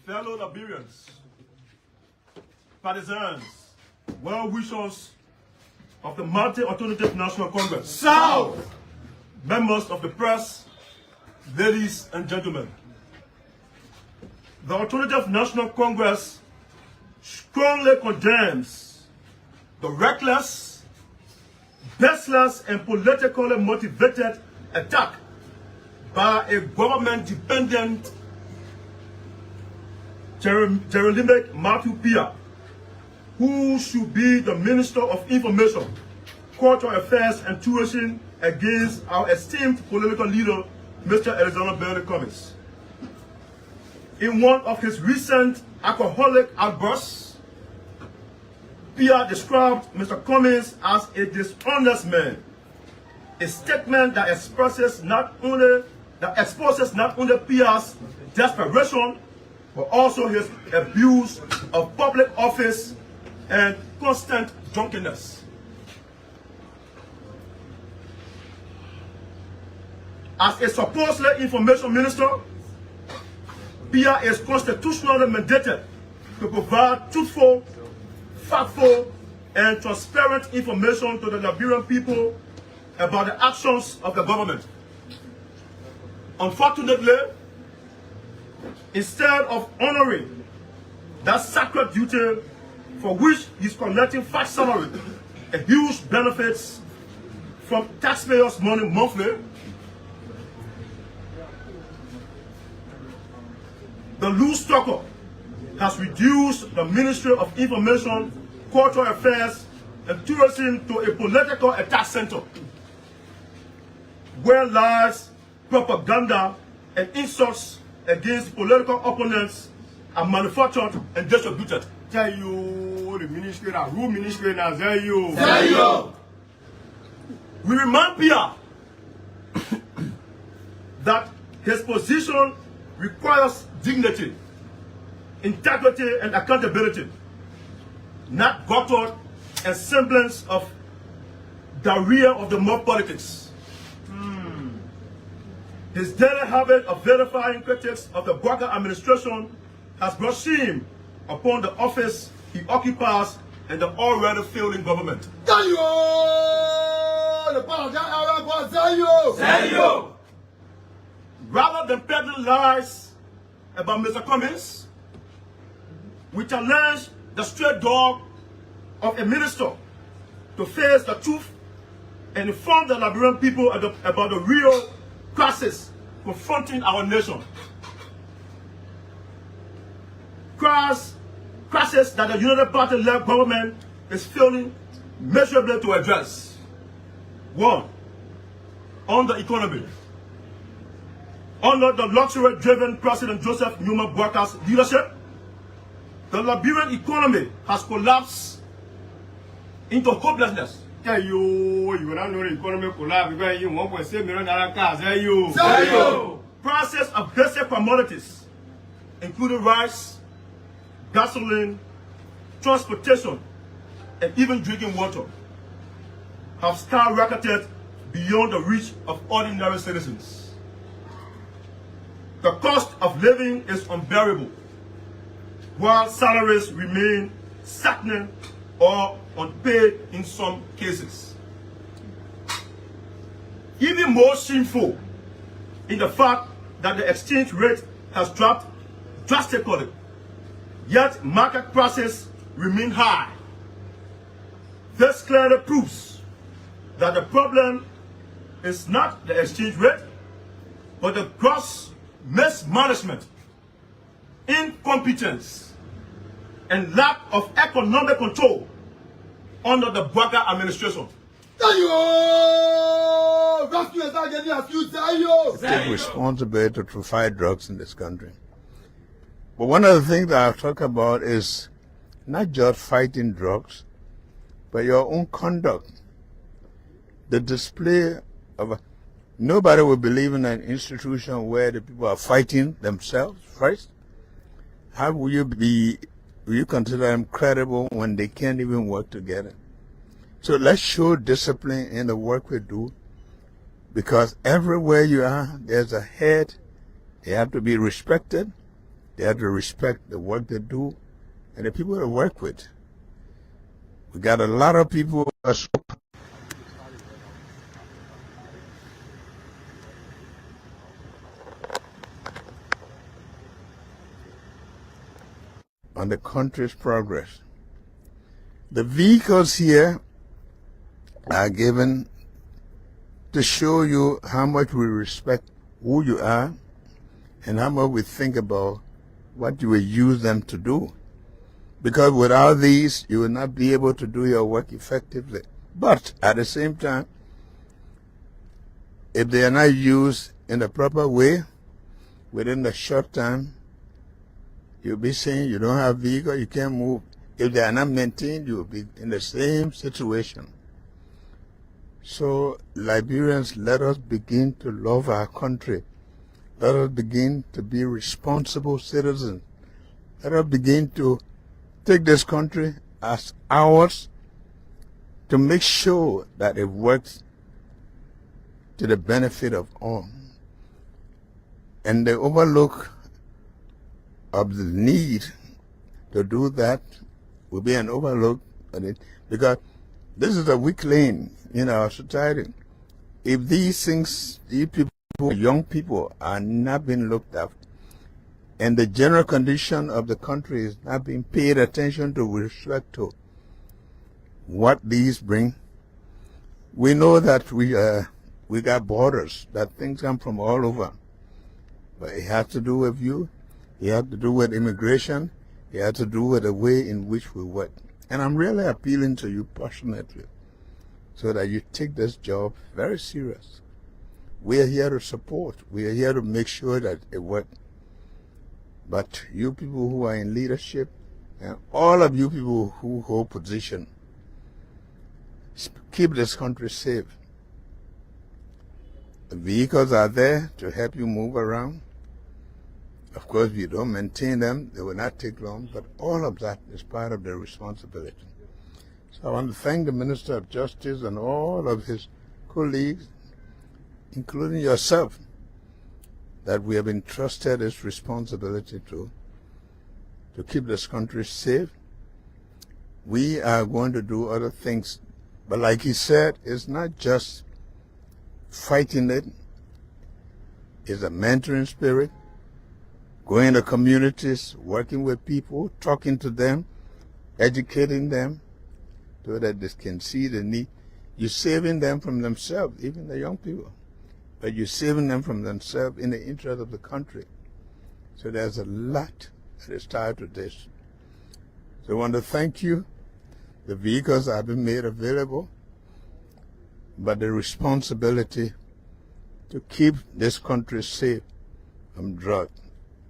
fellow Liberians, partisans, well-wishers of the Multi-Alternative National Congress, South, members of the press, ladies and gentlemen. The Alternative National Congress strongly condemns the reckless, baseless, and politically motivated attack by a government-dependent Jeremiah Matthew Pia, who should be the Minister of Information, Cultural Affairs and Tourism, against our esteemed political leader, Mr. Alexander Bernie Cummings. In one of his recent alcoholic outbursts, Pia described Mr. Cummings as a dishonest man, a statement that exposes not only Pia's desperation, but also his abuse of public office and constant drunkenness. As a supposedly information minister, Pia is constitutionally mandated to provide truthful, factful, and transparent information to the Liberian people about the actions of the government. Unfortunately, instead of honoring that sacred duty for which he's collecting fat salary and huge benefits from taxpayers' money monthly, the loose talker has reduced the Ministry of Information, Cultural Affairs, and Tourism to a political attack center, where lies, propaganda, and insults against political opponents are manufactured and distributed. tell you the ministry now, who ministry now, tell you. We remind Pia that his position requires dignity, integrity, and accountability, not gutter and semblance of diarrhea of the mob politics. His daily habit of verifying critics of the Barker administration has brought shame upon the office he occupies and the already failing government. Rather than peddling lies about Mr. Cummings, we challenge the stray dog of a minister to face the truth and inform the Liberian people about the real crisis confronting our nation. Crisis that the United Party-led government is failing measurably to address. One, on the economy. Under the luxury-driven President Joseph Newman Boakar's leadership, the Liberian economy has collapsed into hopelessness. Tell you will not know the economy collapse because you $1.7 million cars. Tell you. Prices of basic commodities, including rice, gasoline, transportation, and even drinking water, have skyrocketed beyond the reach of ordinary citizens. The cost of living is unbearable, while salaries remain stagnant or unpaid in some cases. Even more shameful in the fact that the exchange rate has dropped drastically, yet market prices remain high. This clearly proves that the problem is not the exchange rate, but the gross mismanagement, incompetence, and lack of economic control under the Barker administration. Take responsibility to fight drugs in this country. But one of the things that I'll talk about is not just fighting drugs, but your own conduct. The display of nobody will believe in an institution where the people are fighting themselves first. How will you consider them credible when they can't even work together? So let's show discipline in the work we do, because everywhere you are, there's a head. They have to be respected. They have to respect the work they do and the people they work with. We got a lot of people who are so on the country's progress. The vehicles here are given to show you how much we respect who you are and how much we think about what you will use them to do. Because without these, you will not be able to do your work effectively. But at the same time, if they are not used in the proper way, within a short time, you'll be saying you don't have vehicle, you can't move. If they are not maintained, you'll be in the same situation. So, Liberians, let us begin to love our country. Let us begin to be responsible citizens. Let us begin to take this country as ours to make sure that it works to the benefit of all. And the overlook of the need to do that will be an overlook on it, because this is a weak lane in our society. If these things, these people, young people, are not being looked at, and the general condition of the country is not being paid attention to with respect to what these bring, we know that we got borders, that things come from all over. But it has to do with you, it has to do with immigration, it has to do with the way in which we work. And I'm really appealing to you passionately so that you take this job very serious. We are here to support. We are here to make sure that it works. But you people who are in leadership, and all of you people who hold position, keep this country safe. The vehicles are there to help you move around. Of course, if you don't maintain them, they will not take long, but all of that is part of their responsibility. So I want to thank the Minister of Justice and all of his colleagues, including yourself, that we have entrusted this responsibility to keep this country safe. We are going to do other things, but like he said, it's not just fighting it. It's a mentoring spirit, going to communities, working with people, talking to them, educating them so that they can see the need. You're saving them from themselves, even the young people, but you're saving them from themselves in the interest of the country. So there's a lot that is tied to this. So I want to thank you. The vehicles have been made available, but the responsibility to keep this country safe from drugs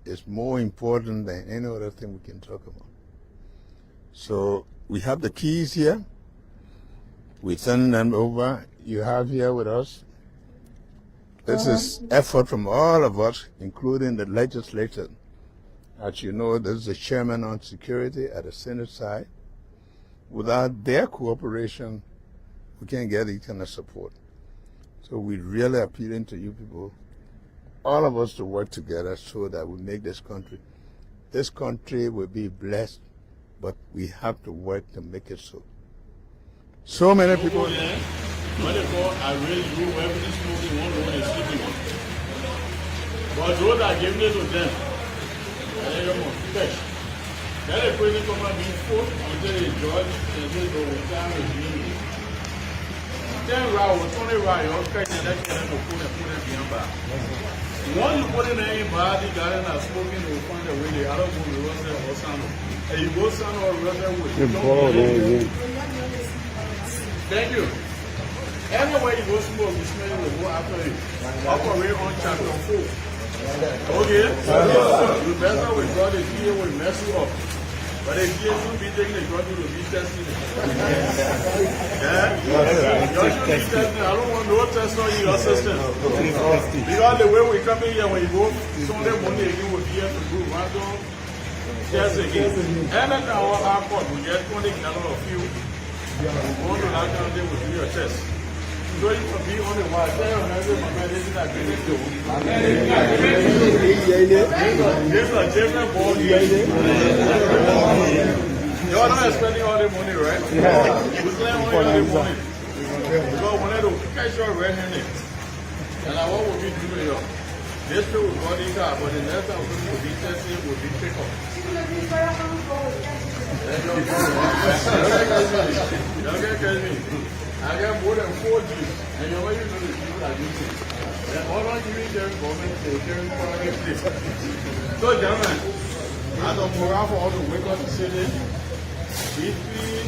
is more important than any other thing we can talk about. So we have the keys here. We're sending them over. You have here with us. This is effort from all of us, including the legislature. As you know, this is the chairman on security at the Senate side. Without their cooperation, we can't get each kind of support. So we're really appealing to you people, all of us, to work together so that we make this country. This country will be blessed, but we have to work to make it so. So many people. When they call, I really do everything smoking one room and sleeping on. But those are giving it to them. And they don't want fish. Then they put it on my being full until they judge and they go with time is being. Then row, 20 row, you're okay, and that's going to put it behind back. Once you put it in body, got it not smoking, they will find a way. I don't go to Rosa or Sano. And you go Sano or Rosa with. Thank you. Anywhere you go smoke, you smell it will go after you. Operate on chapter 4. Okay? You better with God, the GA will mess you up. But the GA should be taking the drug to be testing it. Yeah? You should be testing. I don't want no test on your system. Because the way we come in here, when you go, Sunday morning again, we'll be here to do random tests again. Anytime our court, we get 20 gallons of fuel. We go to that down there, we'll do your test. So you can be on the wire. Tell your man, my man, this is not going to do. This is a different ball game. Y'all not spending all the money, right? Yeah. We spend all the money. Because when I do, catch your red-handed. And I what will be doing here? This trip will go in car, but the next time will be testing, will be pick up. Y'all get me. I got more than 4 G's, and you're already know the people that use it. And all I'm giving them government, they're carrying private place. So, gentlemen, as a morale for all the wake up the city, between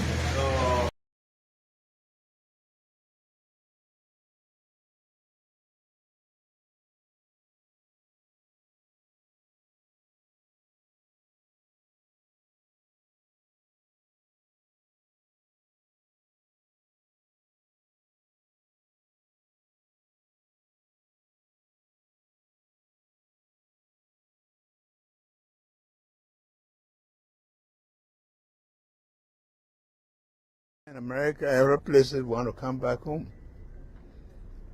In America, every place they want to come back home.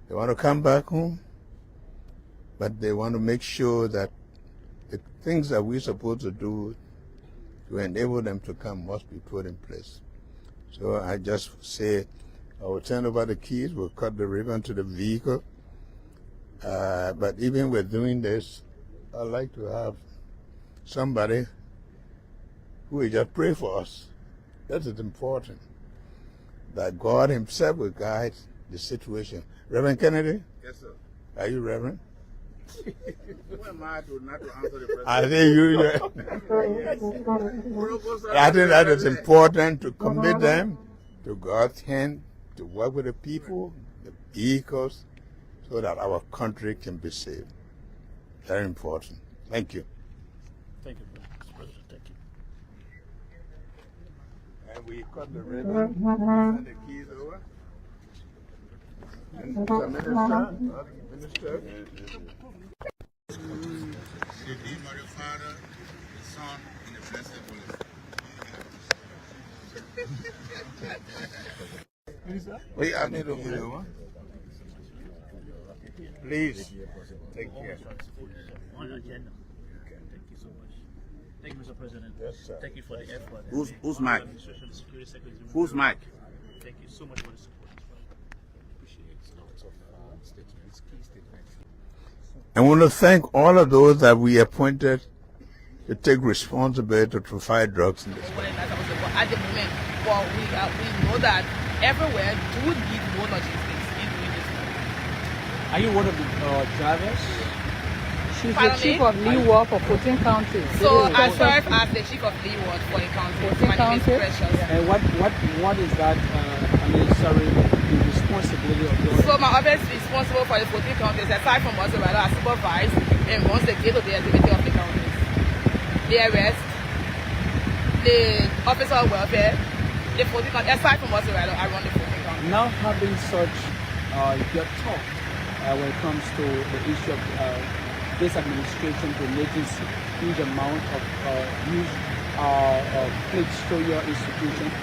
They want to come back home, but they want to make sure that the things that we're supposed to do to enable them to come must be put in place. So I just say, I will turn over the keys, we'll cut the ribbon to the vehicle. But even with doing this, I'd like to have somebody who will just pray for us. That is important. That God himself will guide the situation. Reverend Kennedy? Yes, sir. Are you Reverend? Who am I to not to answer the question? I think I think that is important to commit them to God's hand, to work with the people, the vehicles, so that our country can be saved. Very important. Thank you. Thank you, Mr. President. Thank you. And we cut the ribbon, send the keys over. And the minister. The name of the Father, the Son, and the Blessed Holy Spirit. We are need to move over. Please take care. On agenda. Thank you so much. Thank you, Mr. President. Yes, sir. Thank you for the effort. Who's Mike? Who's Mike? Thank you so much for the support. Appreciate lots of statements, key statements. I want to thank all of those that we appointed to take responsibility to fight drugs in this country. At the moment, well, we know that everywhere do need more logistics in doing this. Are you one of the drivers? She's Pardon the chief me? of Leeward for 14 counties. So I serve as the chief of Leeward for a county. My name is Precious. And what is that the responsibility of yours? So my office is responsible for the 14 counties. Aside from us, I supervise and runs the day-to-day activity of the counties. The arrest, the officer of welfare, the 14 counties. Aside from us, I run the 14 counties. Now having such your talk when it comes to the issue of this administration donating huge amount of huge plates to your institution.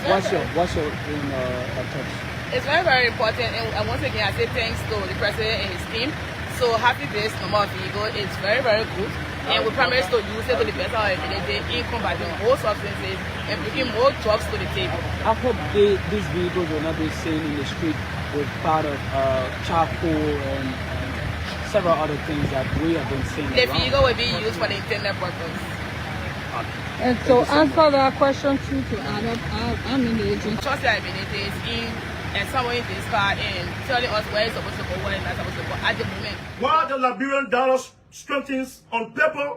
What's your own thoughts? It's very, very important, and once again, I say thanks to the president and his team. So happy this number of vehicle is very, very good, and we promise to use it to the best of our ability in combating all substances and bringing more drugs to the table. I hope these vehicles will not be seen in the street with part of charcoal and several other things that we have been seeing. The vehicle will be used for the intended purpose. And so answer that question too to add up, I'm in the agent. Trust their abilities in and someone in this car and telling us where it's supposed to go, where it's not supposed to go at the moment. While the Liberian dollar strengthens on paper,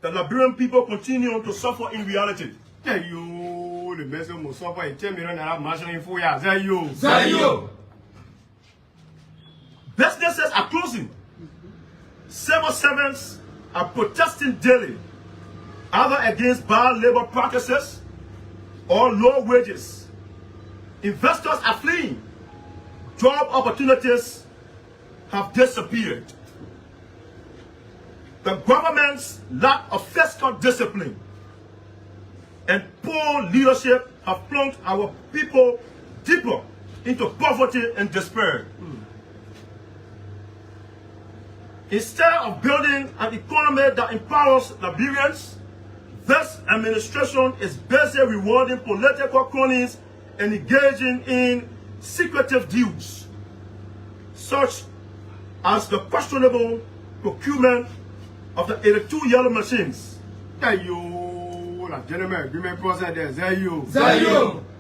the Liberian people continue to suffer in reality. Hey, yo, the best of Musafa, and 10 million marshal for ya. Businesses are closing. Civil servants are protesting daily, either against bad labor practices or low wages. Investors are fleeing. Job opportunities have disappeared. The government's lack of fiscal discipline and poor leadership have plunged our people deeper into poverty and despair. Instead of building an economy that empowers Liberians, this administration is busy rewarding political cronies and engaging in secretive deals, such as the questionable procurement of the 82 yellow machines. Gentlemen, agreement process there.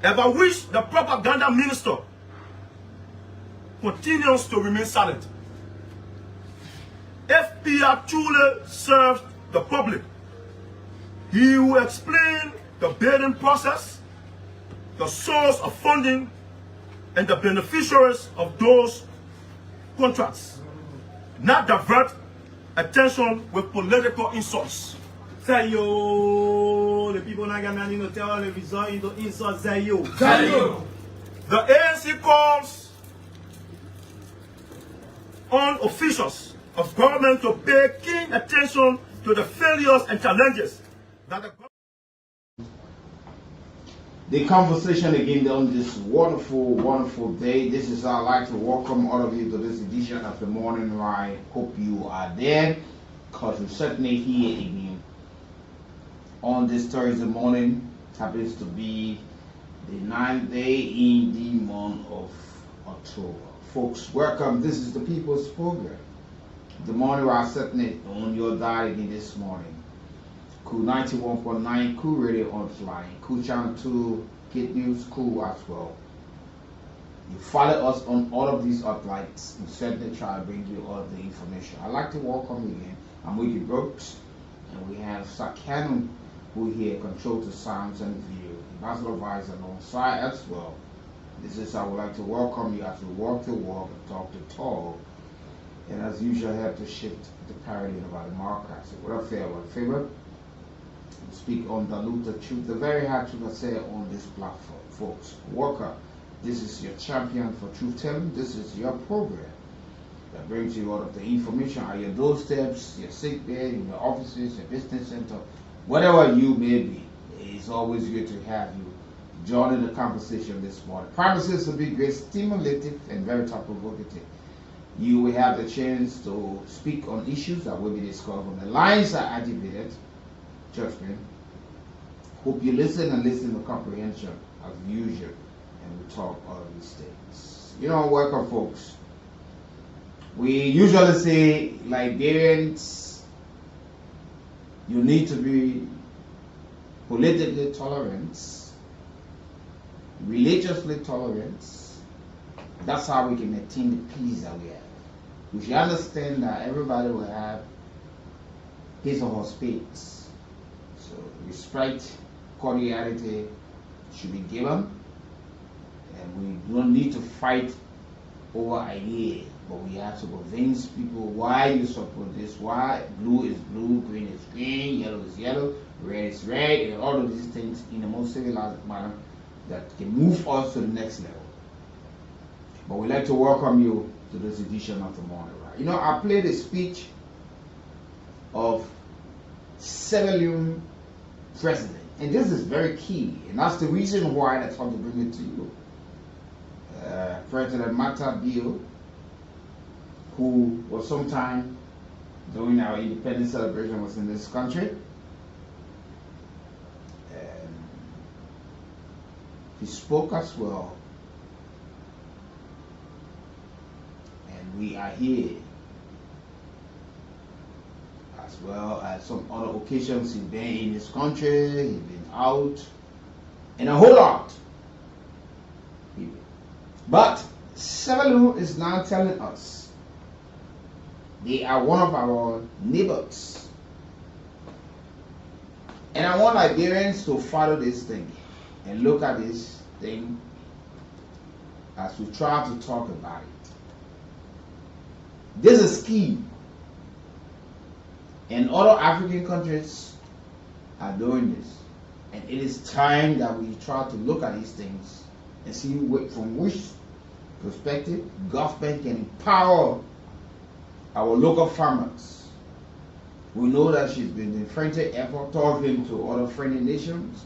About which the propaganda minister continues to remain silent. If Pia truly serves the public, he will explain the bidding process, the source of funding, and the beneficiaries of those contracts, not divert attention with political insults. Say yo, the people not gonna no tell the result into insults. Say yo. The ANC calls on officials of government to pay keen attention to the failures and challenges that the government. The conversation again on this wonderful day. This is I'd like to welcome all of you to this edition of the morning ride. Hope you are there, because we're certainly here again on this Thursday morning. It happens to be the 9th day in the month of October. Folks, welcome. This is the People's Program. The morning ride certainly on your dial again this morning. Kool 91.9, Kool Radio Online, Kool Channel 2, Get News, Kool as well. You follow us on all of these outlets. We certainly try to bring you all of the information. I'd like to welcome you again. I'm Wiggy Brooks, and we have Sakano, who here controls the sounds and video. The Master Vice alongside as well. This is I would like to welcome you as we walk the walk and talk the talk. And as usual, I have to shift the paradigm about the market. So what I fair, what favor. Speak undiluted truth, the very hard truth I say on this platform, folks. Walker, this is your champion for truth telling. This is your program that brings you all of the information at your doorsteps, your sick bed, in your offices, your business center, whatever you may be. It's always good to have you joining the conversation this morning. Promises to be great, stimulative, and very thought-provocative. You will have the chance to speak on issues that will be discussed when the lines are agitated. Judgment. Hope you listen and listen with comprehension as usual, and we talk all of these things. You know, welcome folks. We usually say Liberians, you need to be politically tolerant, religiously tolerant. That's how we can maintain the peace that we have. We should understand that everybody will have his or her space. So respect, cordiality should be given, and we don't need to fight over ideas, but we have to convince people why you support this, why blue is blue, green is green, yellow is yellow, red is red, and all of these things in a most civilized manner that can move us to the next level. But we'd like to welcome you to this edition of the morning ride. You know, I played a speech of Sierra Leone president, and this is very key, and that's the reason why I thought to bring it to you. President Mata Bio, who was sometime during our independence celebration was in this country, and he spoke as well, and we are here as well as some other occasions. He's been in this country, he's been out, and a whole lot. But Sierra Leone is now telling us they are one of our neighbors. And I want Liberians to follow this thing and look at this thing as we try to talk about it. This is key. And other African countries are doing this. And it is time that we try to look at these things and see from which perspective government can empower our local farmers. We know that she's been in friendly effort talking to other friendly nations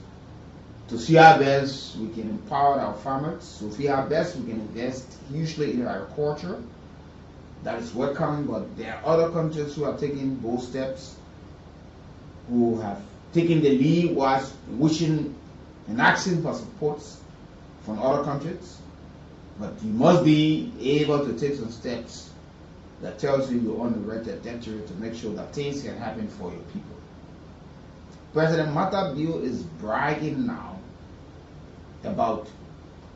To see our best, we can empower our farmers. To see our best, we can invest hugely in agriculture. That is welcome, but there are other countries who are taking bold steps, who have taken the lead whilst wishing and asking for support from other countries. But you must be able to take some steps that tells you you're on the right trajectory to make sure that things can happen for your people. President Matabio is bragging now about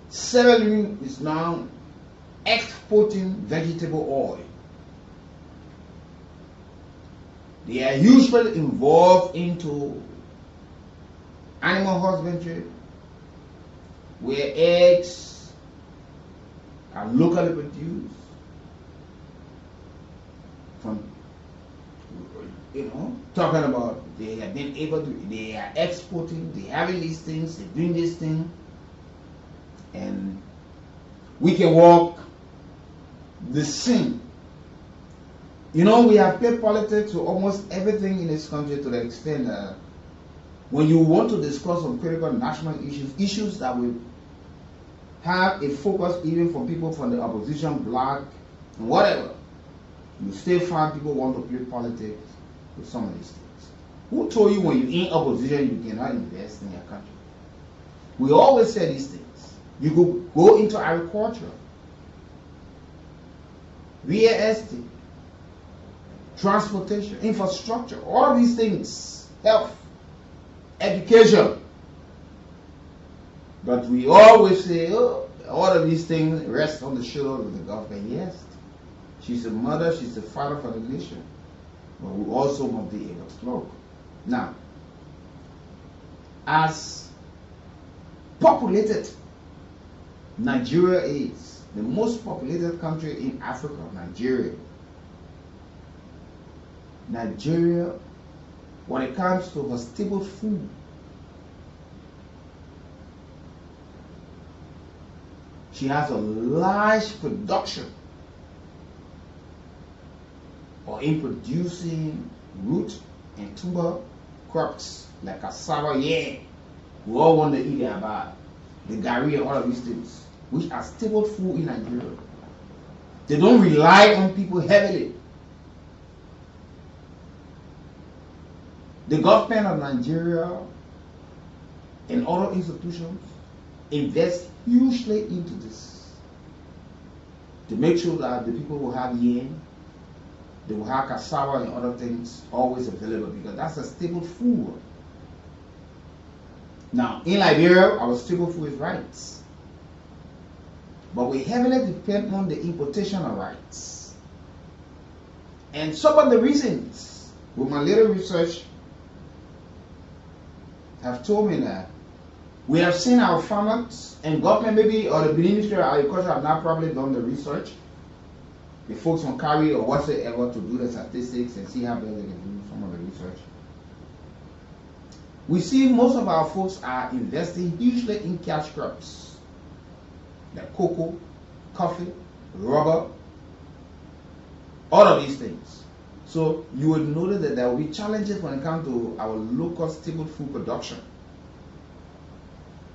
Sierra Leone is now exporting vegetable oil. They are usually involved into animal husbandry, where eggs are locally produced from, talking about they have been able to, they are exporting, they having these things, they doing this thing, and we can walk the same. We have played politics to almost everything in this country to the extent that when you want to discuss some critical national issues that will have a focus even from people from the opposition, black, and whatever, you still find people want to play politics with some of these things. Who told you when you're in opposition you cannot invest in your country? We always say these things. You could go into agriculture, real estate, transportation, infrastructure, all of these things, health, education. But we always say, all of these things rest on the shoulders of the government. Yes, she's a mother, she's a father for the nation. But we also must be able to look. Now, as populated Nigeria is, the most populated country in Africa, Nigeria, when it comes to her stable food, she has a large production in producing root and tuber crops like cassava, yam. We all want to eat about the gari and all of these things, which are stable food in Nigeria. They don't rely on people heavily. The government of Nigeria and other institutions invest hugely into this to make sure that the people will have yam, they will have cassava and other things always available, because that's a stable food. Now, in Liberia, our staple food is rice. But we heavily depend on the importation of rice. And some of the reasons, with my little research, have told me that we have seen our farmers and government maybe, or the Ministry of Agriculture have not probably done the research. The folks on carry or whatsoever to do the statistics and see how well they can do some of the research. We see most of our folks are investing hugely in cash crops, like cocoa, coffee, rubber, all of these things. So you will notice that there will be challenges when it comes to our local stable food production.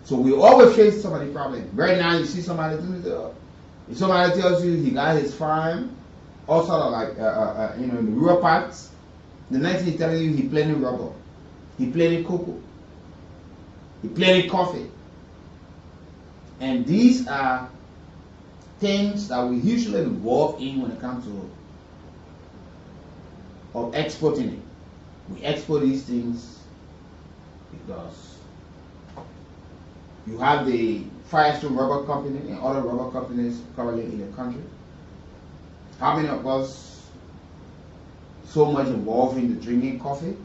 So we always face some of the problems. Right now you see somebody, if somebody tells you he got his farm, all sort of like, in the rural parts, the next thing he's telling you he planting rubber, he planting cocoa, he planting coffee. And these are things that we usually involve in when it comes to exporting it. We export these things because you have the Firestone Rubber Company and other rubber companies currently in the country. How many of us so much involved in the drinking coffee?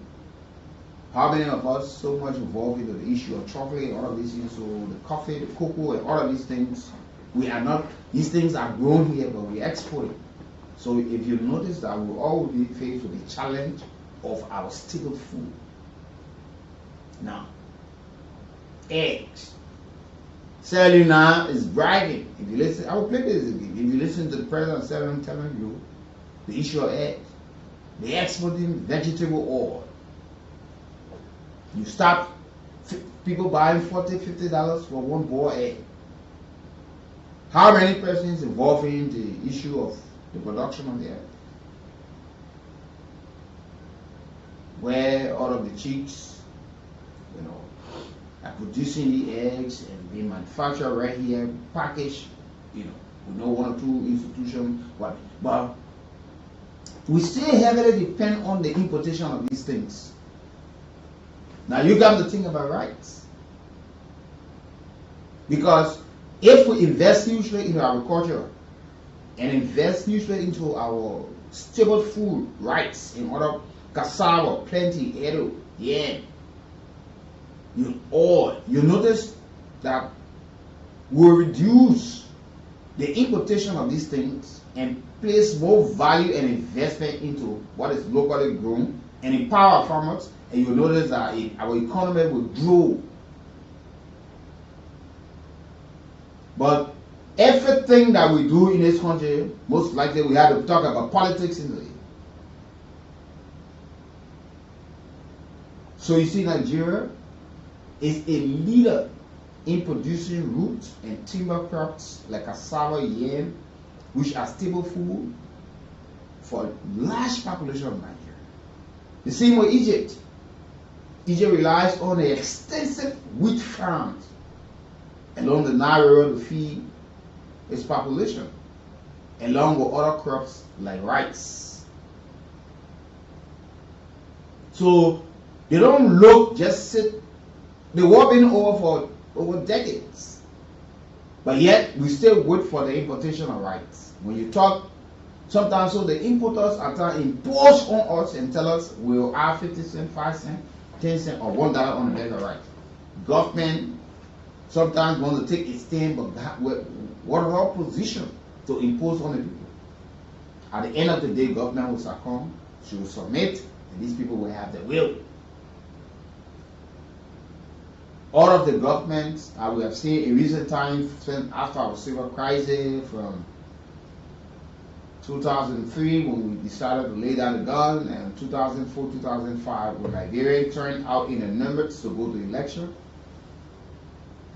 How many of us so much involved in the issue of chocolate and all of these things? So the coffee, the cocoa, and all of these things, we are not, these things are grown here, but we export it. So if you notice that we all will be faced with the challenge of our staple food. Now, eggs. Sierra Leone now is bragging. If you listen, I will play this again. If you listen to the president of Sierra Leone telling you the issue of eggs, they're exporting vegetable oil. You stop people buying $40, $50 for one boiled egg. How many persons involved in the issue of the production of the egg? Where all of the chicks, are producing the eggs and being manufactured right here, packaged, with no one or two institutions. But we still heavily depend on the importation of these things. Now you got to think about rights. Because if we invest hugely into agriculture and invest hugely into our stable food rights in order cassava, plenty, edo, yam, you notice that we'll reduce the importation of these things and place more value and investment into what is locally grown and empower farmers, and you'll notice that our economy will grow. But everything that we do in this country, most likely we have to talk about politics in it. So you see, Nigeria is a leader in producing roots and timber crops like cassava, yam, which are stable food for a large population of Nigeria. The same with Egypt. Egypt relies on the extensive wheat farms along the Nile River to feed its population, along with other crops like rice. So they don't look, just sit. The war been over for decades, but yet we still wait for the importation of rice. When you talk, sometimes so the importers are trying to impose on us and tell us we'll add 50 cents, 5 cents, 10 cents, or $1 on a bag of rice. Government sometimes wants to take its stand, but what is our position to impose on the people? At the end of the day, government will succumb, she will submit, and these people will have their will. All of the governments we have seen in recent times, after our civil crisis from 2003 when we decided to lay down the gun, and 2004, 2005 when Nigeria turned out in the numbers to go to election.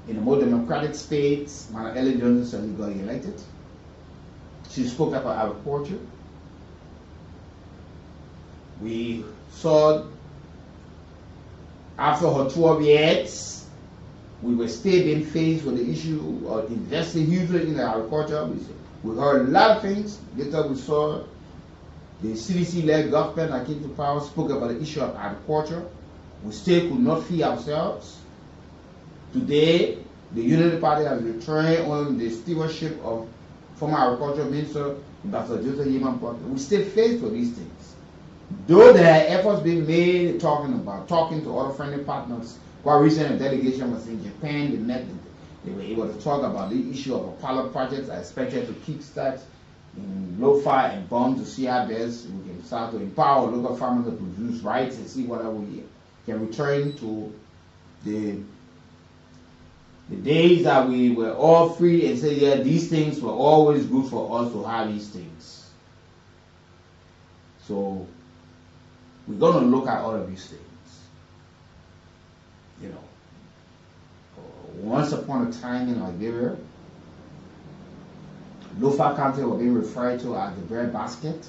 In a more democratic states, Madam Ellen Johnson got elected. She spoke about agriculture. We saw after her 12 years, we were still being faced with the issue of investing hugely in agriculture. We heard a lot of things. Later we saw the CDC-led government that came to power spoke about the issue of agriculture. We still could not feed ourselves. Today, the Unity Party has returned on the stewardship of former Agriculture Minister, Dr. Joseph Yeman Porter. We still faced with these things. Though there are efforts being made talking to other friendly partners. Quite recently, a delegation was in Japan. They were able to talk about the issue of a pilot project that is expected to kickstart in lo-fi and bomb to see how best we can start to empower local farmers to produce rice and see whether we can return to the days that we were all free and say, yeah, these things were always good for us to have these things. So we're going to look at all of these things. Once upon a time in Liberia, Lofa County was being referred to as the bread basket.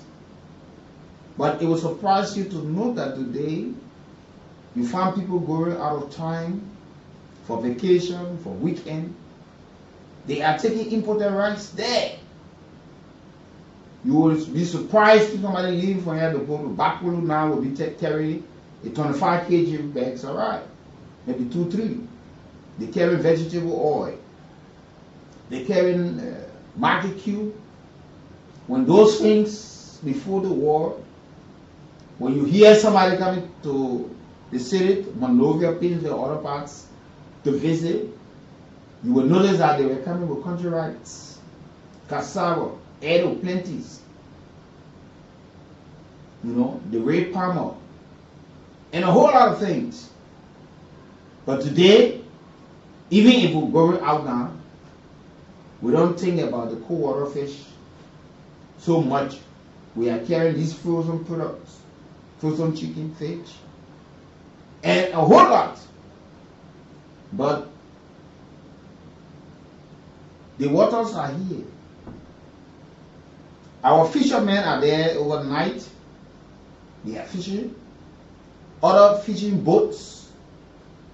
But it will surprise you to know that today you find people going out of time for vacation, for weekend. They are taking imported rice there. You will be surprised if somebody leaving from here to go to Bakulu now will be carrying a 25 kg bags, all right, maybe 2, 3. They carry vegetable oil. They carry market cube. When those things before the war, when you hear somebody coming to the city, Monrovia, Pins, or other parts to visit, you will notice that they were coming with country rights, cassava, edo, plenties. The red palmer, and a whole lot of things. But today, even if we're going out now, we don't think about the cold water fish so much. We are carrying these frozen products, frozen chicken, fish, and a whole lot But the waters are here. Our fishermen are there overnight. They are fishing. Other fishing boats,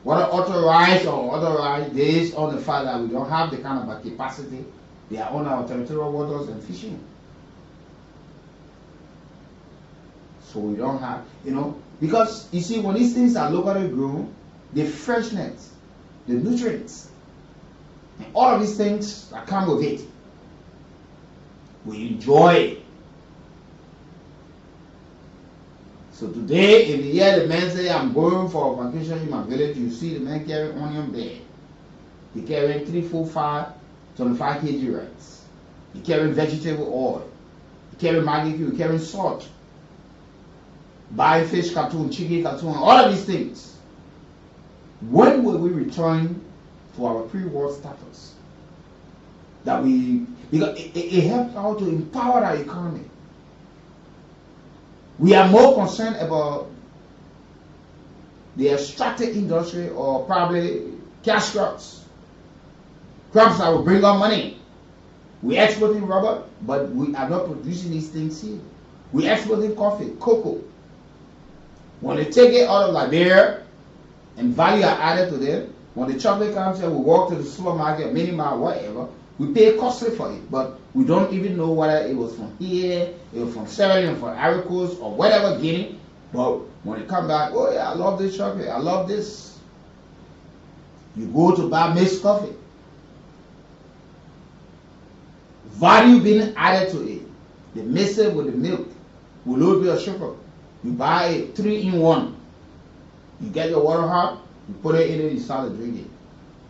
whether authorized or otherwise, based on the fact that we don't have the kind of capacity, they are on our territorial waters and fishing. So we don't have, because you see, when these things are locally grown, the freshness, the nutrients, and all of these things that come with it, we enjoy it. So today, in the year the man say, I'm going for a vacation in my village, you see the man carrying onion there. He carrying 3, 4, 5, 25 kg rice. He carrying vegetable oil. He carrying Maggi cube, he carrying salt. Buying fish cartoon, chicken cartoon, all of these things. When will we return to our pre-war status? That because it helps out to empower our economy. We are more concerned about the extractive industry or probably cash crops. Crops that will bring us money. We are exporting rubber, but we are not producing these things here. We are exporting coffee, cocoa. When they take it out of Liberia and value are added to them, when the chocolate comes here, we walk to the supermarket, mini mart, whatever, we pay costly for it, but we don't even know whether it was from here, it was from Sierra Leone, from Ivory Coast, or whatever Guinea. But when they come back, oh yeah, I love this chocolate, I love this. You go to buy mixed coffee. Value being added to it. They mix it with the milk, with a little bit of sugar. You buy a 3-in-1. You get your water hot, you put it in it, you start to drink it.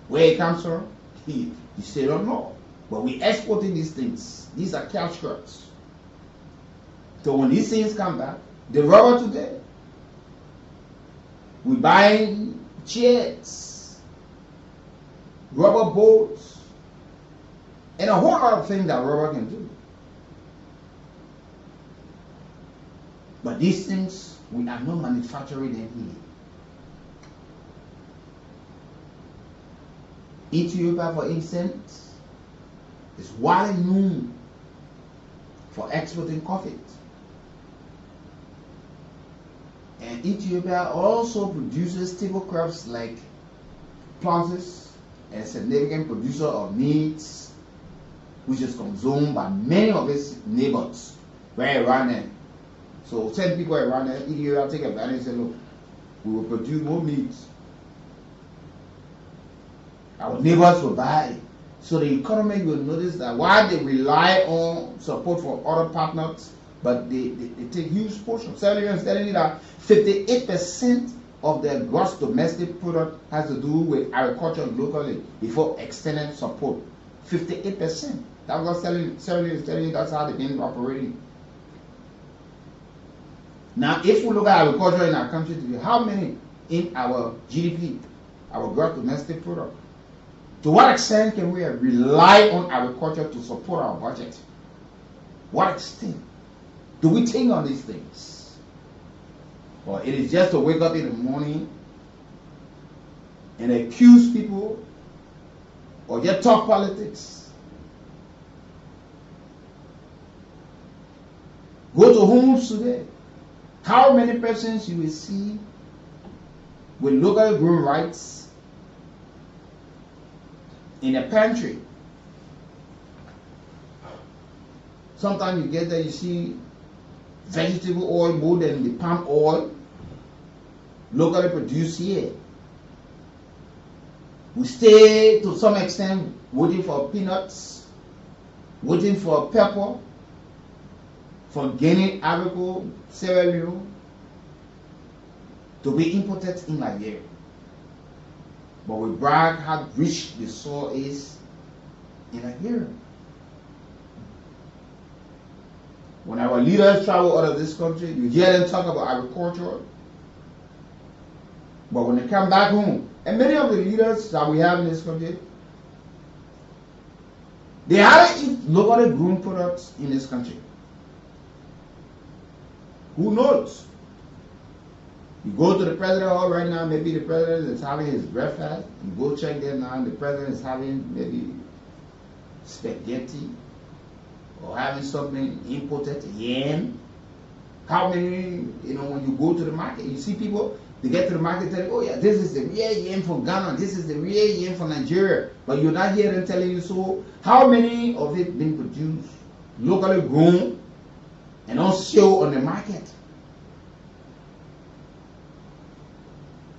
Where it comes from, you still don't know. But we exporting these things. These are cash crops. So when these things come back, the rubber today, we buying chairs, rubber boats, and a whole lot of things that rubber can do. But these things, we are not manufacturing them here. Ethiopia, for instance, is widely known for exporting coffee. And Ethiopia also produces staple crops like plantains and a significant producer of meats, which is consumed by many of its neighbors right around there. So 10 people around there, Ethiopia take advantage and say, look, we will produce more meat. Our neighbors will buy it. So the economy will notice that while they rely on support from other partners, but they take huge portions. Sierra Leone is telling you that 58% of their gross domestic product has to do with agriculture locally before extended support. 58%. That's what Sierra Leone is telling you, that's how they've been operating. Now, if we look at agriculture in our country today, how many in our GDP, our gross domestic product? To what extent can we rely on agriculture to support our budget? What extent do we think on these things? Or it is just to wake up in the morning and accuse people or just talk politics? Go to homes today. How many persons you will see with local grown rights in a pantry? Sometimes you get there, you see vegetable oil more than the palm oil locally produced here. We stay to some extent waiting for peanuts, waiting for pepper from Guinea, Ivory, Sierra Leone to be imported in Nigeria. But we brag how rich the soil is in Nigeria. When our leaders travel out of this country, you hear them talk about agriculture. But when they come back home, and many of the leaders that we have in this country, they hardly eat locally grown products in this country. Who knows? You go to the president hall right now, maybe the president is having his breakfast. You go check there now, the president is having maybe spaghetti or having something imported, yam. How many, when you go to the market, you see people, they get to the market telling, oh yeah, this is the real yam from Ghana, this is the real yam from Nigeria. But you're not hearing them telling you, so how many of it being produced, locally grown, and on sale on the market?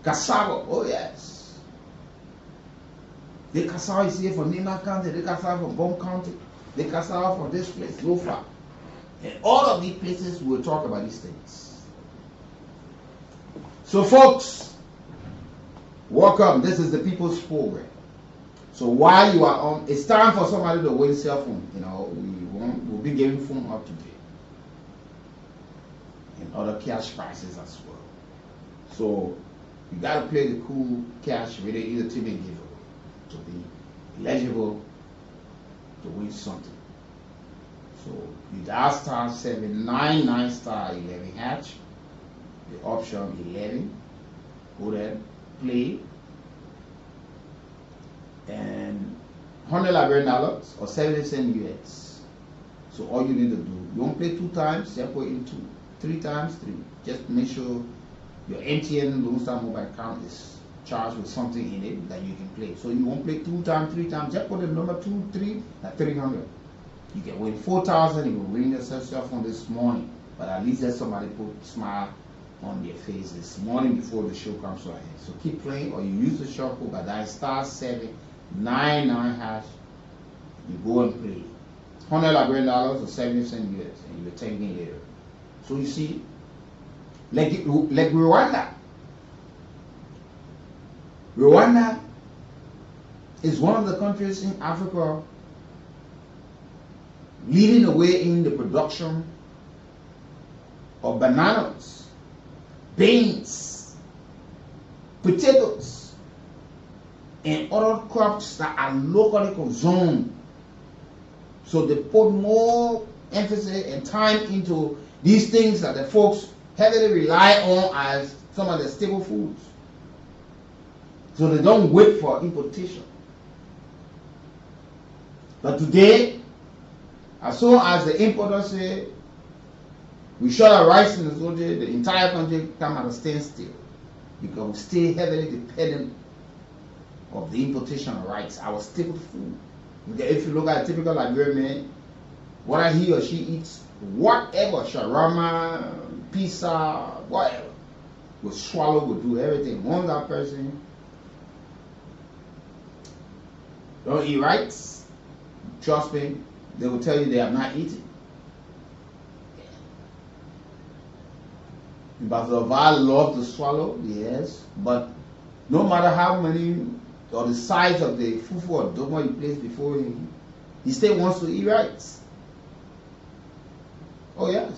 Cassava, oh yes. The cassava is here from Nima County, the cassava from Bomb County, the cassava from this place, Lofa. And all of these places will talk about these things. So folks, welcome. This is the People's Program. So while you are on, it's time for somebody to win cell phone. We'll be giving phone up today. And other cash prizes as well. So you gotta play the Kool Cash Radio Entertainment giveaway to be eligible to win something. So you dial star 799 star 11 hatch, the option 11, go there, play, and $100 or 70 cents US. So all you need to do, you won't play 2 times, you put in 2, 3 times 3. Just make sure your MTN Lone Star mobile account is charged with something in it that you can play. So you won't play 2 times, 3 times, just put the number 2, 3, at 300. You can win 4,000. You will win yourself cell phone this morning. But at least let somebody put a smile on their face this morning before the show comes to an end. So keep playing, or you use the short code by dialing star 799 hash. You go and play. $100 or 70 cents US, and you will take me later. So you see, like Rwanda. Rwanda is one of the countries in Africa leading the way in the production of bananas, beans, potatoes, and other crops that are locally consumed. So they put more emphasis and time into these things that the folks heavily rely on as some of the staple foods. So they don't wait for importation. But today, as soon as the importers say we shut our rice in the country, the entire country come at a standstill because we stay heavily dependent of the importation of rice, our staple food. If you look at a typical Liberian man, whether he or she eats whatever, shawarma, pizza, whatever, will swallow, will do everything. Once that person don't eat rice, trust me, they will tell you they have not eaten. But I love to swallow, yes, but no matter how many or the size of the fufu or domo you place before him, he still wants to eat rice. Oh yes.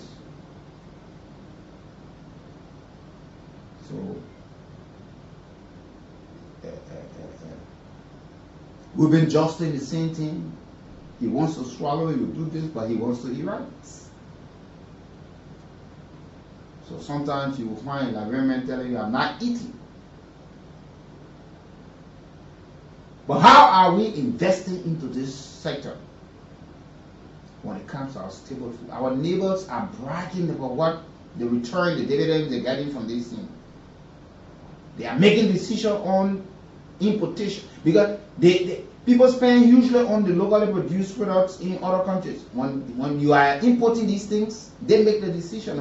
So we've been justing the same thing. He wants to swallow, he will do this, but he wants to eat rice. So sometimes you will find Liberian men telling you, I'm not eating. But how are we investing into this sector when it comes to our stable food? Our neighbors are bragging about what the return, the dividends they're getting from this thing. They are making decisions on importation because people spend usually on the locally produced products in other countries. When you are importing these things, they make the decision.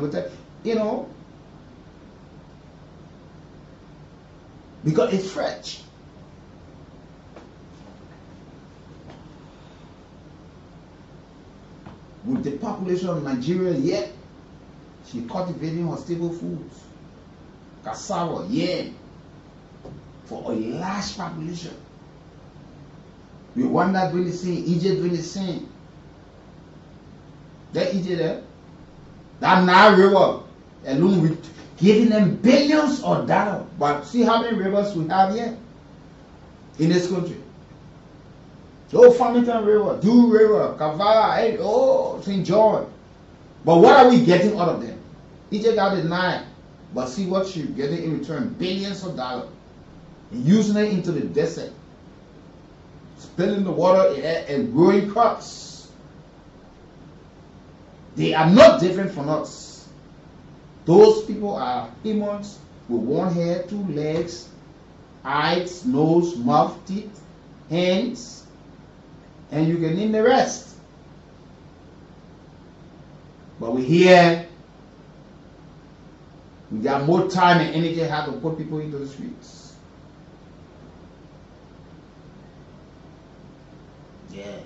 Because it's fresh. With the population of Nigeria, yet she's cultivating her staple foods, cassava, yam, for a large population. Rwanda doing the same, Egypt doing the same. That Egypt there, that Nile River alone with giving them billions of dollars. But see how many rivers we have here in this country. Oh, Farmington River, Dew River, Kavala, St. John. But what are we getting out of them? Egypt got the Nile. But see what she's getting in return, billions of dollars. And using it into the desert. Spilling the water and growing crops. They are not different from us. Those people are humans with one head, two legs, eyes, nose, mouth, teeth, hands, and you can name the rest. But we here, we got more time and energy how to put people into the streets. Yeah.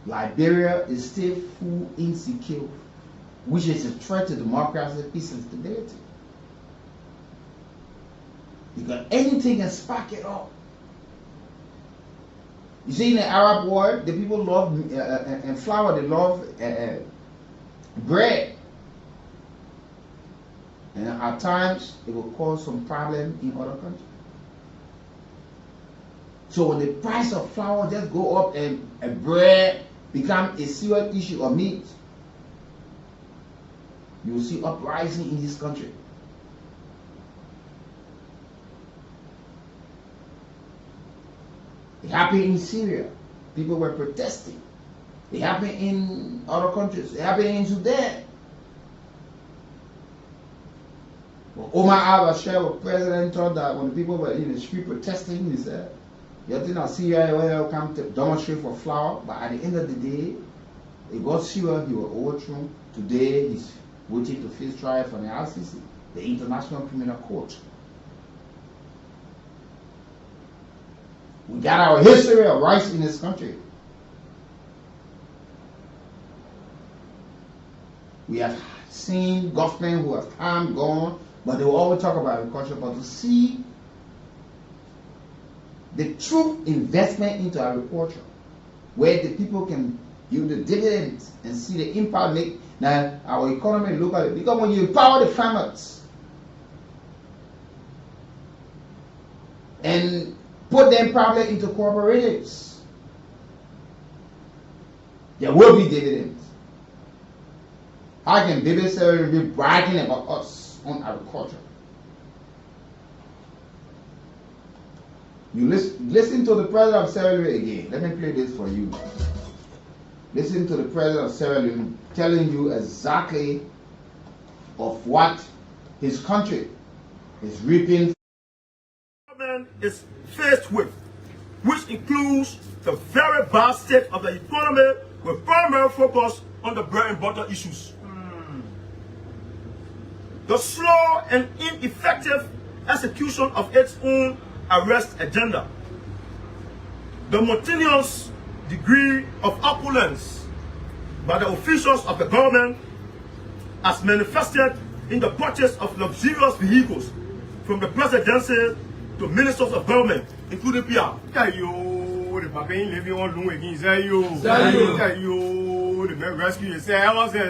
Liberia is still full insecure, which is a threat to democracy, peace, and stability. Because anything can spark it up. You see, in the Arab world, the people love and flour, they love bread. And at times, it will cause some problem in other countries. So when the price of flour just go up and bread become a serious issue of meat, you will see uprising in this country. It happened in Syria. People were protesting. It happened in other countries. It happened in Sudan. Well, Omar al-Bashir, the president, thought that when the people were in the street protesting, he said, you think that Syria will come to demonstrate for flour, but at the end of the day, it got Syria, he was overthrown. Today, he's waiting to face trial for the ICC, the International Criminal Court. We got our history of rights in this country. We have seen government who have come, gone, but they will always talk about agriculture. But to see the true investment into agriculture, where the people can use the dividends and see the impact make now our economy look at it. Because when you empower the farmers and put them probably into cooperatives, there will be dividends. How can Baby Sarah be bragging about us on agriculture? You listen to the president of Sierra Leone again. Let me play this for you. Listen to the president of Sierra Leone telling you exactly of what his country is reaping. Is faced with, which includes the very bad state of the economy with primary focus on the bread and butter issues. The slow and ineffective execution of its own arrest agenda. The mountainous degree of opulence by the officials of the government as manifested in the purchase of luxurious vehicles from the presidency to ministers of government, including PR. The papa ain't living on room again. The man rescue you. Say, I was there.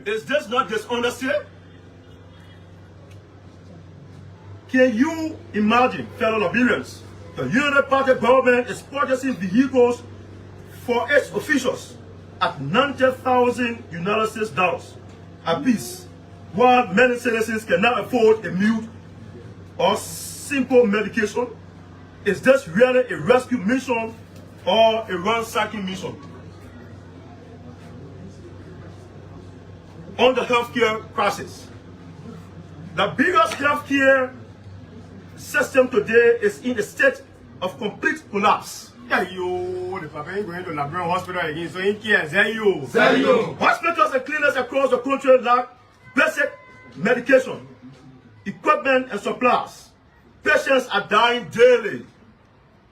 Is this not dishonesty? Can you imagine, fellow Liberians, the United Party government is purchasing vehicles for its officials at $90,000 United States dollars apiece, while many citizens cannot afford a meal or simple medication? Is this really a rescue mission or a ransacking mission? On the healthcare crisis, the biggest healthcare system today is in a state of complete collapse. The papa ain't going to Labrador Hospital again, so he cares. Hospitals and clinics across the country lack basic medication, equipment, and supplies. Patients are dying daily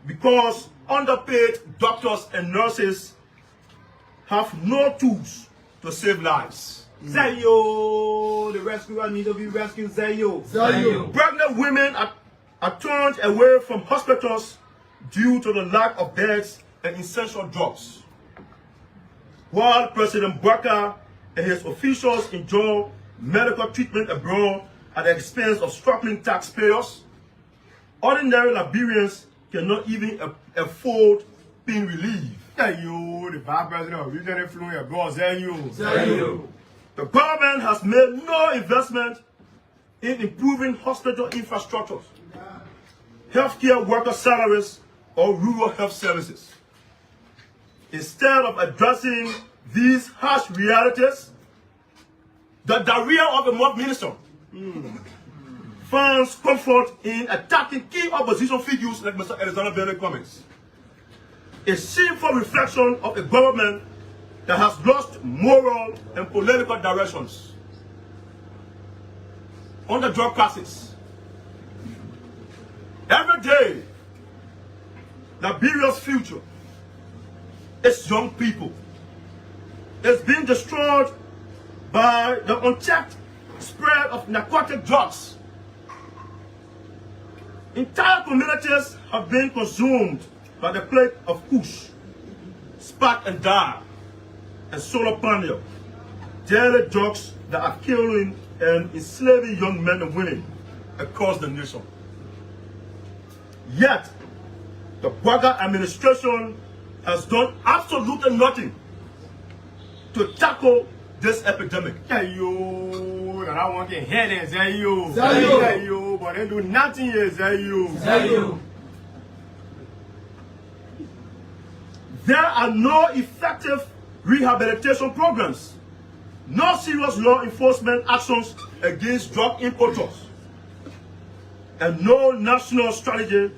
because underpaid doctors and nurses have no tools to save lives. The rescuer need to be rescued. Pregnant women are turned away from hospitals due to the lack of beds and essential drugs. While President Bouaka and his officials enjoy medical treatment abroad at the expense of struggling taxpayers, ordinary Liberians cannot even afford pain relief. Hey, yo, the bad president of regional flu, your boss, you. The government has made no investment in improving hospital infrastructures, healthcare worker salaries, or rural health services. Instead of addressing these harsh realities, the diarrhea of the mob minister finds comfort in attacking key opposition figures like Mr. Alexander Bennett comments. A shameful reflection of a government that has lost moral and political directions on the drug crisis. Every day, Liberia's future, its young people, is being destroyed by the unchecked spread of narcotic drugs. Entire communities have been consumed by the plague of Kush, spark and die, and solar panel, daily drugs that are killing and enslaving young men and women across the nation. Yet, the Bwaga administration has done absolutely nothing to tackle this epidemic. Hey, yo, that I want to hear it, say you. Hey, yo, but they do nothing here, say you. There are no effective rehabilitation programs, no serious law enforcement actions against drug importers, and no national strategy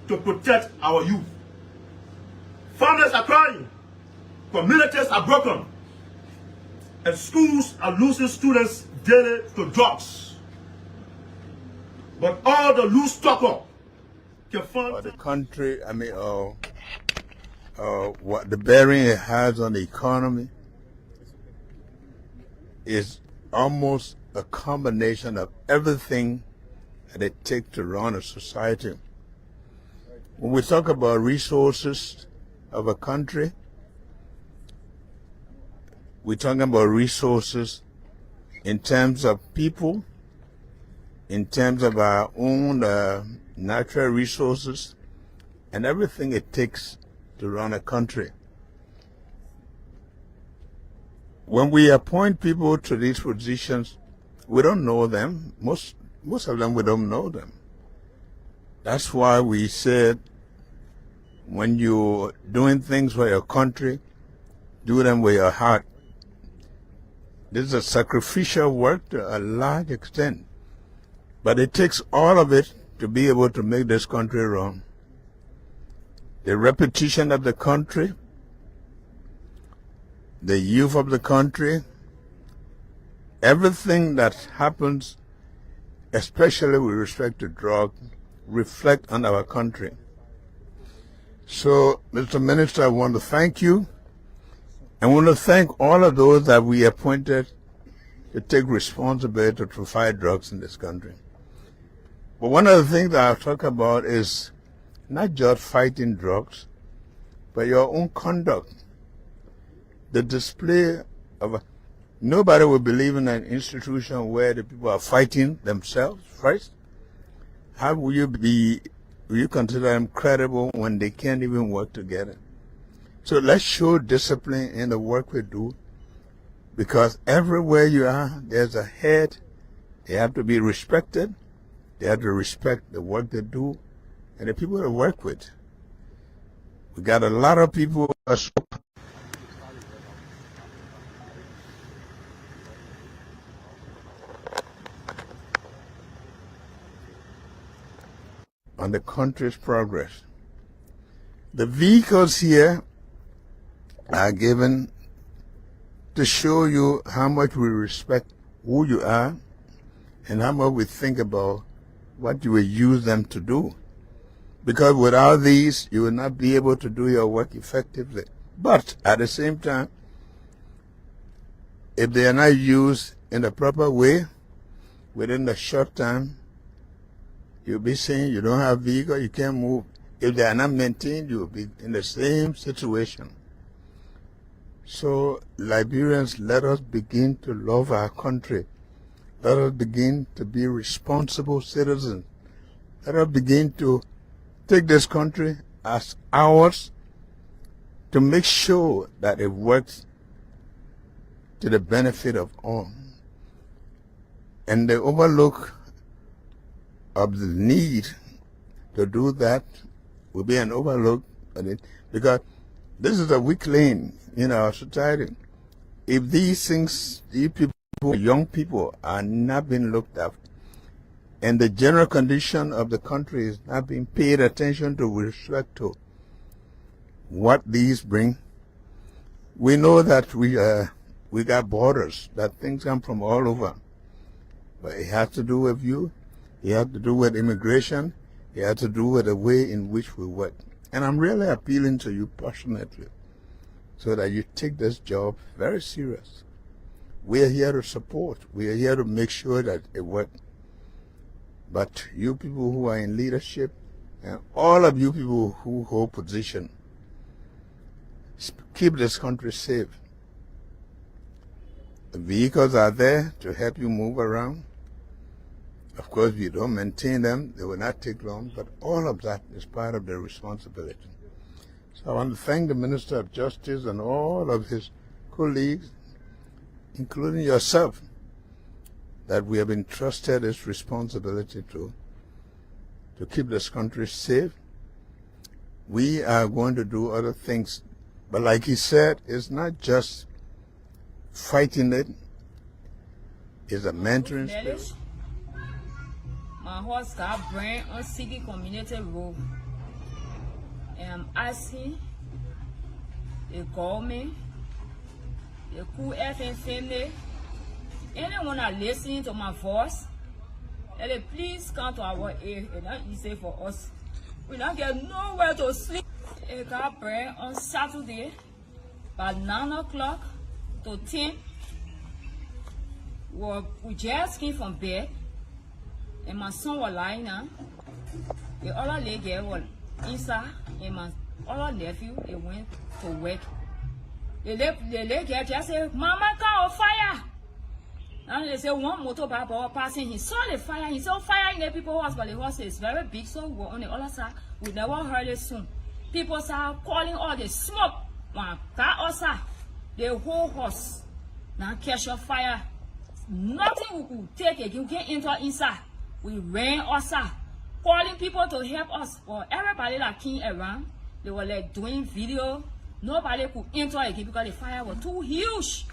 to protect our youth. Families are crying, communities are broken, and schools are losing students daily to drugs. But all the loose talker can fund the country, what the bearing it has on the economy is almost a combination of everything that it takes to run a society. When we talk about resources of a country, we're talking about resources in terms of people, in terms of our own natural resources, and everything it takes to run a country. When we appoint people to these positions, we don't know them. Most of them, we don't know them. That's why we said, when you're doing things for your country, do them with your heart. This is a sacrificial work to a large extent, but it takes all of it to be able to make this country run. The reputation of the country, the youth of the country, everything that happens, especially with respect to drugs, reflect on our country. So, Mr. Minister, I want to thank you. I want to thank all of those that we appointed to take responsibility to fight drugs in this country. But one of the things that I'll talk about is not just fighting drugs, but your own conduct. The display of nobody will believe in an institution where the people are fighting themselves first. How will you consider them credible when they can't even work together? So let's show discipline in the work we do, because everywhere you are, there's a head. They have to be respected. They have to respect the work they do and the people they work with. We got a lot of people on the country's progress. The vehicles here are given to show you how much we respect who you are and how much we think about what you will use them to do. Because without these, you will not be able to do your work effectively. But at the same time, if they are not used in the proper way, within the short time, you'll be saying you don't have vehicle, you can't move. If they are not maintained, you will be in the same situation. So, Liberians, let us begin to love our country. Let us begin to be responsible citizens. Let us begin to take this country as ours, to make sure that it works to the benefit of all. And the overlook of the need to do that will be an overlook on it, because this is a weak lane in our society. If these things, these people, young people, are not being looked after, and the general condition of the country is not being paid attention to with respect to what these bring, we know that we got borders, that things come from all over. But it has to do with you, it has to do with immigration, it has to do with the way in which we work. And I'm really appealing to you passionately so that you take this job very serious. We are here to support, we are here to make sure that it works. But you people who are in leadership, and all of you people who hold position, keep this country safe. The vehicles are there to help you move around. Of course, if you don't maintain them, they will not take long, but all of that is part of their responsibility. So I want to thank the Minister of Justice and all of his colleagues, including yourself, that we have entrusted this responsibility to keep this country safe. We are going to do other things, but like he said, it's not just fighting it, it's a mentoring spirit. My horse got brand on City Community Road. And I'm asking the government, the Kool FM family, anyone that listening to my voice, that they please come to our aid. It's not easy for us. We don't get nowhere to sleep. It got brand on Saturday by 9 o'clock to 10. We just came from bed. And my son was lying down. The other lady was inside, and my other nephew, they went to work. The lady just said, "Mama, car on fire!" And they said, one motorbike was passing. He saw the fire. He saw fire in the people's house, but the house is very big, so we're on the other side. We never heard it soon. People started calling all the smoke. One car outside, the whole house now catch on fire. Nothing we could take again. We can't enter inside. We ran outside, calling people to help us. But everybody that came around, they were like doing video. Nobody could enter again because the fire was too huge.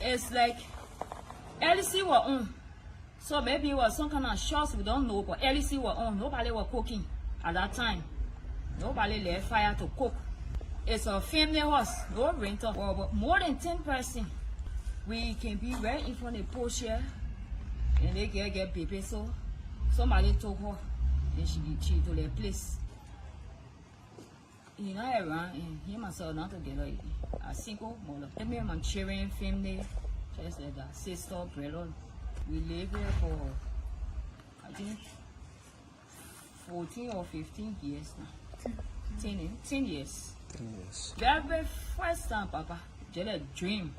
It's like LC was on. So maybe it was some kind of shots, we don't know, but LC was on. Nobody was cooking at that time. Nobody left fire to cook. It's a family house, no rental. But more than 10 persons. We can be right in front of the porch here. And they get baby, so somebody took her and she to their place. You know, around and he and myself not together. A single mother. Me and my children, family, just like that, sister, brother. We live here for I think 14 or 15 years now. 10 years. 10 years. Very first time, Papa. Just a dream.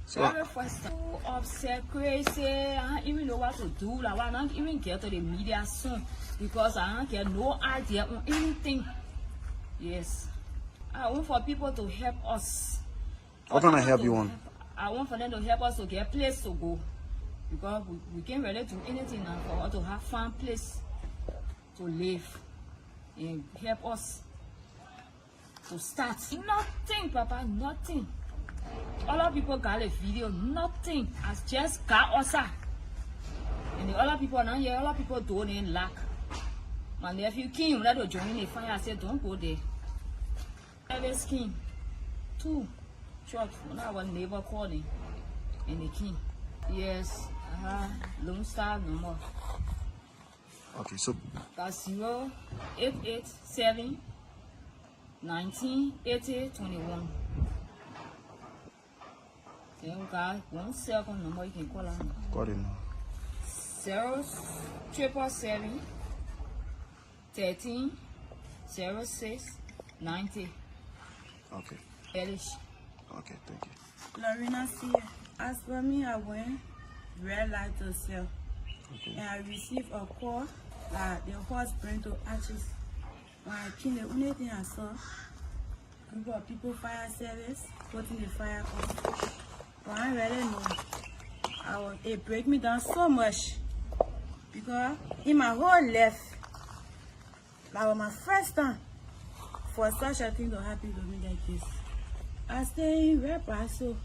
Very first time. So upset, crazy. I don't even know what to do. Like, I don't even get to the media soon because I don't get no idea on anything. Yes. I want for people to help us. What can I help you on? I want for them to help us to get a place to go. Because we can't really do anything now for us to have fun place to live. And help us to start. Nothing, Papa, nothing. Other people got a video, nothing. I just got outside. And the other people now here, other people don't even lack. My nephew came, that was joining the fire. I said, don't go there. Ellis came. 2 shots. When our neighbor called him. And they came. Yes, Lone Star number. Okay, so That's 0887 1980 21. Then we got 1 second number you can call on. got it now. 0777 13 06 90. Okay. Elish. Okay, thank you. Lorena C. As for me, I went red light to sell. Okay. And I received a call the horse burned to ashes. When I came, the only thing I saw, group of people fire service, putting the fire off. But I really know, it break me down so much. Because in my whole life, that was my first time for such a thing to happen to me like this. I stay in Red Paso.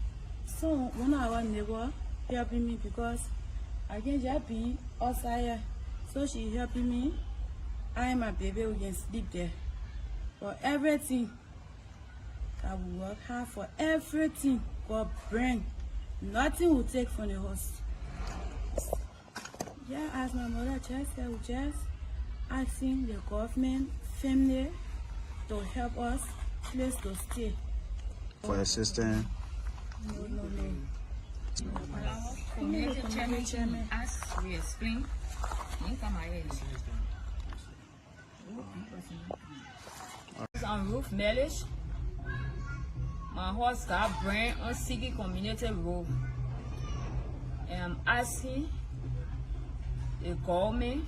So one of our neighbor helping me because I can't just be outside. So she helping me. I and my baby, we can sleep there. For everything, I will work hard for everything. God bring. Nothing will take from the house. Yeah, as my mother just said, we just asking the government, family to help us, place to stay. For assistance. No. Community chairman, as we explain, on roof mileage, my horse got burned on Sigi Community Road. And I'm asking the government,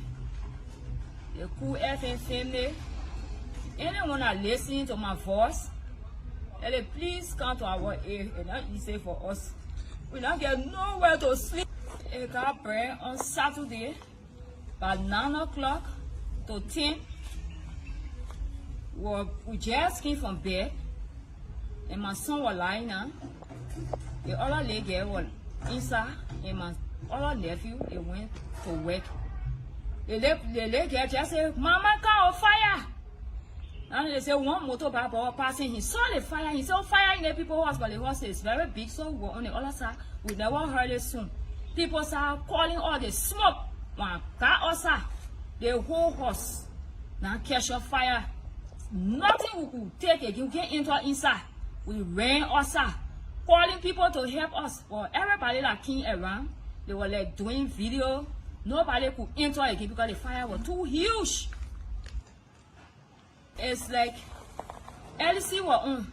the Kool FM family, anyone that listening to my voice, let it please come to our aid. It's not easy for us. We don't get nowhere to sleep. It got burned on Saturday by 9 o'clock to 10. We just came from bed and my son was lying down. The other lady was inside and my other nephew went to work. The lady just said, "Mama, car on fire." And they said one motorbike was passing. He saw the fire. He saw fire in the people's house, but the house is very big, so we were on the other side. We never heard it soon. People started calling all the smoke. When got outside, the whole house now catch on fire. Nothing we could take again. We get into inside. We ran outside, calling people to help us. But everybody that came around, they were like doing video. Nobody could enter again because the fire was too huge. It's like LC were on.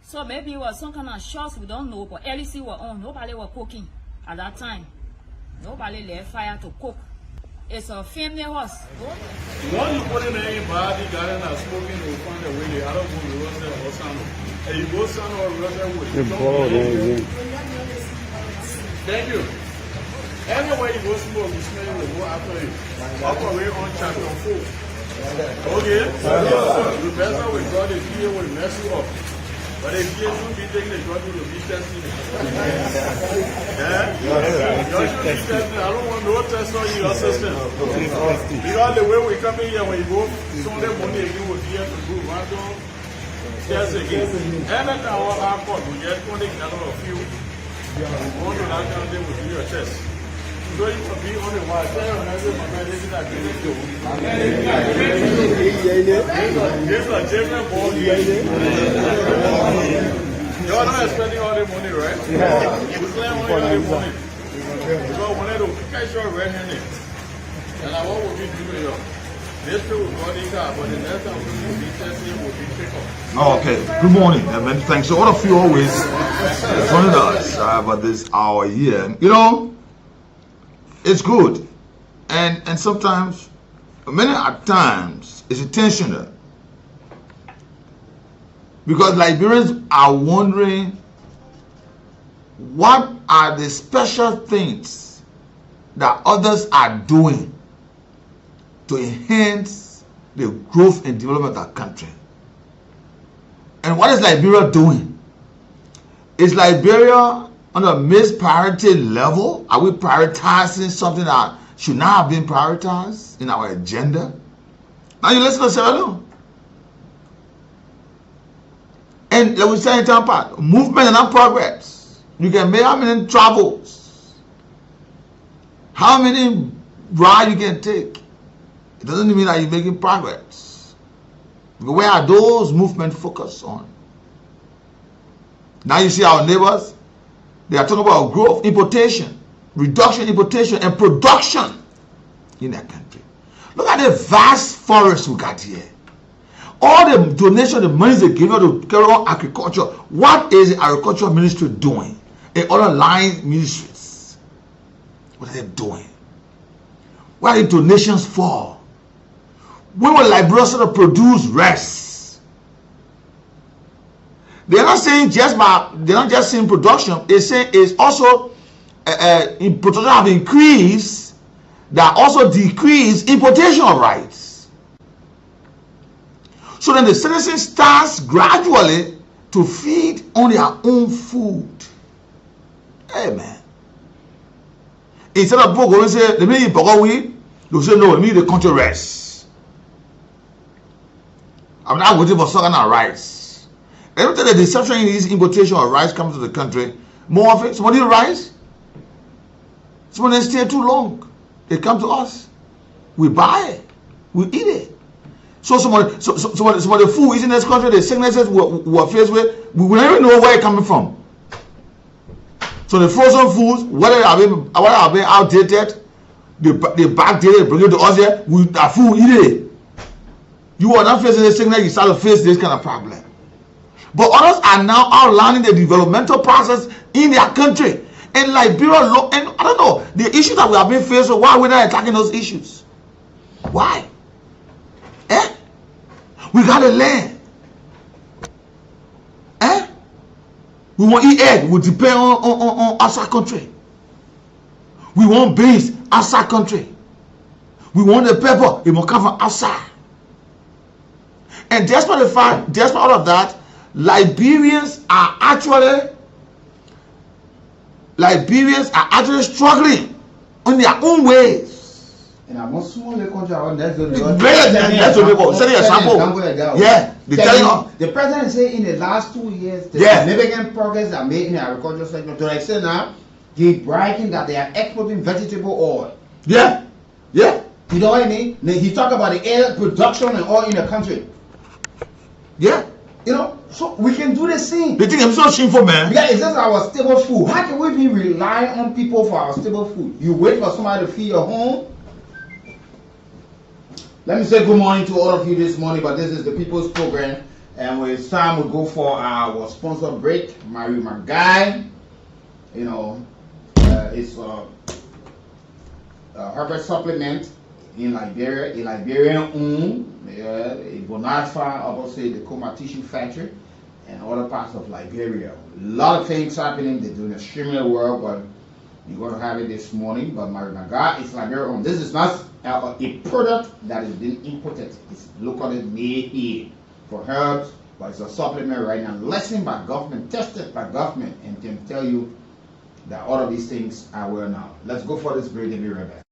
So maybe it was some kind of shots, we don't know, but LC were on. Nobody was cooking at that time. Nobody left fire to cook. It's a family house. Once you put in anybody garden and smoking, you find a way. I don't go to Rosa or Sano. And you go Sano or Rosa with. Thank you. Anywhere you go smoke, you smell will go after you. Operate on chapter 4. Okay? The person with God is here will mess you up. But if you should be taking the God to be testing. Yeah? You should be testing. I don't want no test on your system. Because the way we come in here, when you go Sunday morning, you will be here to do random tests again. Anytime our court, we get 20 gallons of fuel. We go to that time, they will do your test. So you will be on the wire. Tell them every medicine that you do. Yes, a different ball game. You're not spending all the money, right? Yeah. You play only all the money. Because when I do catch your red-handed, and I what will be doing here? This people will go in car, but the next time we will be testing will be pick up. Okay, good morning, and thanks. So all of you always joining us about this hour here. You know, it's good, and sometimes, many at times, it's intentional. Because Liberians are wondering, what are the special things that others are doing to enhance the growth and development of our country? And what is Liberia doing? Is Liberia on a mispriority level? Are we prioritizing something that should not have been prioritized in our agenda? Now you listen to Sierra Leone. And like we say in town part, movement and not progress. You can make how many travels, how many rides you can take. It doesn't mean that you're making progress. But where are those movements focused on? Now you see our neighbors, they are talking about growth, importation, reduction, importation, and production in their country. Look at the vast forests we got here. All the donation, the money they give out to carry on agriculture. What is the agricultural ministry doing? And other line ministries, what are they doing? What are the donations for? when will Liberia sort of produce rest? They're not saying they're not just saying production. They're saying it's also in production have increased, that also decrease importation of rice. So then the citizen starts gradually to feed on their own food. Amen. Instead of people going to say, let me eat burger wheat, they'll say, no, let me eat the country rice. I'm not waiting for sugar and rice. Every time the deception in this importation of rice comes to the country, more of it, somebody rice, somebody stay too long. They come to us. We buy it. We eat it. So some of the food is in this country, the sicknesses we are faced with, we don't even know where it's coming from. So the frozen foods, whether they are being outdated, they backdated, they bring it to us here, our food, eat it. You are not facing this sickness, you start to face this kind of problem. But others are now outlining the developmental process in their country. And Liberia, and I don't know, the issues that we have been faced with, why are we not attacking those issues? Why? We gotta learn. We want to eat egg, we depend on outside country. We want beans, outside country. We want the pepper, it must come from outside. And despite the fact, despite all of that, Liberians are actually struggling in their own ways. And I'm not small country around that's the example. Yeah, the president said in the last 2 years, the significant progress are made in the agricultural sector. To the extent now, he's bragging that they are exporting vegetable oil. Yeah. You know what I mean? He talked about the air production and oil in the country. Yeah. You know, so we can do the same. They think I'm so shameful, man. Yeah, it's just our stable food. How can we be relying on people for our stable food? You wait for somebody to feed your home. Let me say good morning to all of you this morning, but this is the People's Program, and it's time we go for our sponsor break. Mary McGuy, you know, it's a herbal supplement in Liberia, a Liberian a Bonafa, obviously the Coma Tissue Factory, and other parts of Liberia. A lot of things happening. They're doing extremely well, but you're going to have it this morning. But Mary McGuy is Liberian. This is not a product that is being imported. It's locally made here for herbs, but it's a supplement right now, licensed by government, tested by government, and can tell you that all of these things are well now. Let's go for this break and be right back.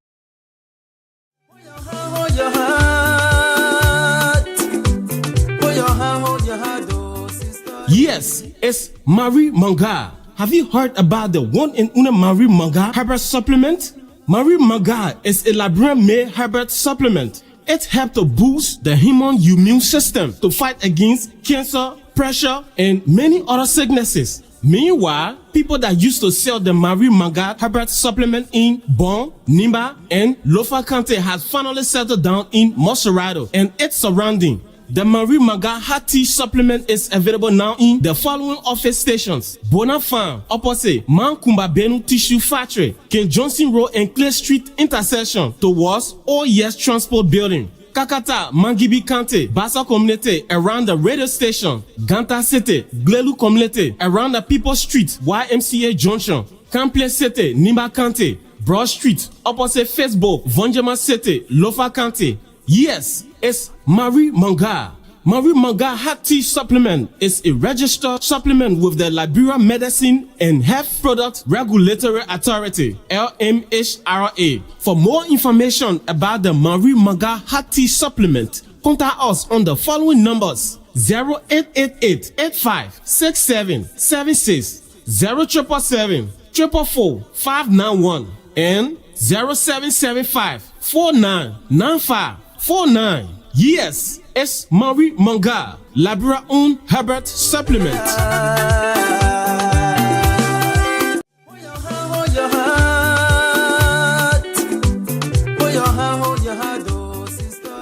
Yes, it's Marie Manga. Have you heard about the one and only Marie Manga herbal supplement? Marie Manga is a Liberian-made herbal supplement. It helps to boost the human immune system to fight against cancer, pressure, and many other sicknesses. Meanwhile, people that used to sell the Marie Manga herbal supplement in Bon, Nimba, and Lofa County has finally settled down in Moserado and its surrounding. The Marie Manga Hot Tea Supplement is available now in the following office stations: Bona Farm, opposite Mankumba Benu Tissue Factory, King Johnson Road and Clay Street intersection towards OES Transport Building. Kakata, Mangibi County, Bassa Community around the radio station. Ganta City, Glelu Community around the People Street, YMCA Junction. Campley City, Nimba County, Broad Street, opposite Facebook, Vonjama City, Lofa County. Yes, it's Marie Manga. Marie Manga Hot Tea Supplement is a registered supplement with the Liberia Medicine and Health Product Regulatory Authority, LMHRA. For more information about the Marie Manga Hot Tea Supplement, contact us on the following numbers: 0888 85 6776, 0777 444 591, and 0775 4995 49. Yes, it's Marie Manga, Liberia owned herbal supplement.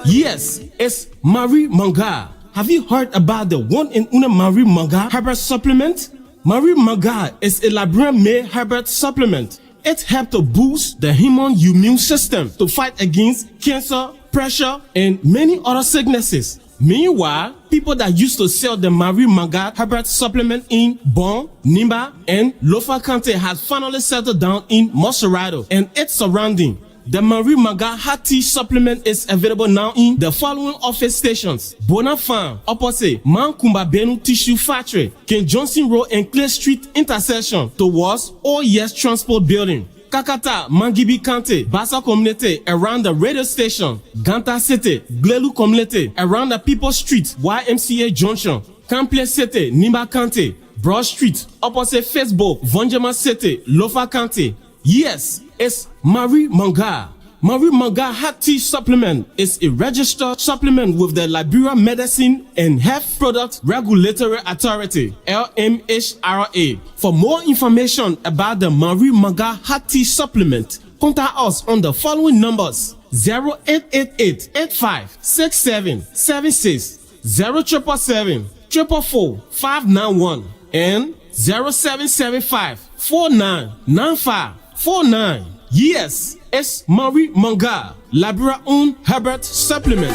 Yes, it's Marie Manga. Have you heard about the one and only Marie Manga herbal supplement? Marie Manga is a Liberian-made herbal supplement. It helps to boost the human immune system to fight against cancer, pressure, and many other sicknesses. Meanwhile, people that used to sell the Marie Manga herbal supplement in Bon, Nimba, and Lofa County has finally settled down in Moserado and its surrounding. The Marie Manga Hot Tea supplement is available now in the following office stations: Bona Farm, opposite Mankumba Benu Tissue Factory, King Johnson Road and Clay Street intersection towards OES Transport Building. Kakata, Mangibi County, Bassa Community around the radio station, Ganta City, Glelu Community around the People Street, YMCA Junction, Cample City, Nimba County, Broad Street, opposite Facebook, Vonjama City, Lofa County. Yes, it's Marie Manga. Marie Manga Hot Tea Supplement is a registered supplement with the Liberia Medicine and Health Product Regulatory Authority, LMHRA. For more information about the Marie Manga Hot Tea Supplement, contact us on the following numbers: 0888 85 6776, 0777 444 591, and 0775 4995 49. Yes, it's Marie Manga, Liberia own herbal supplement.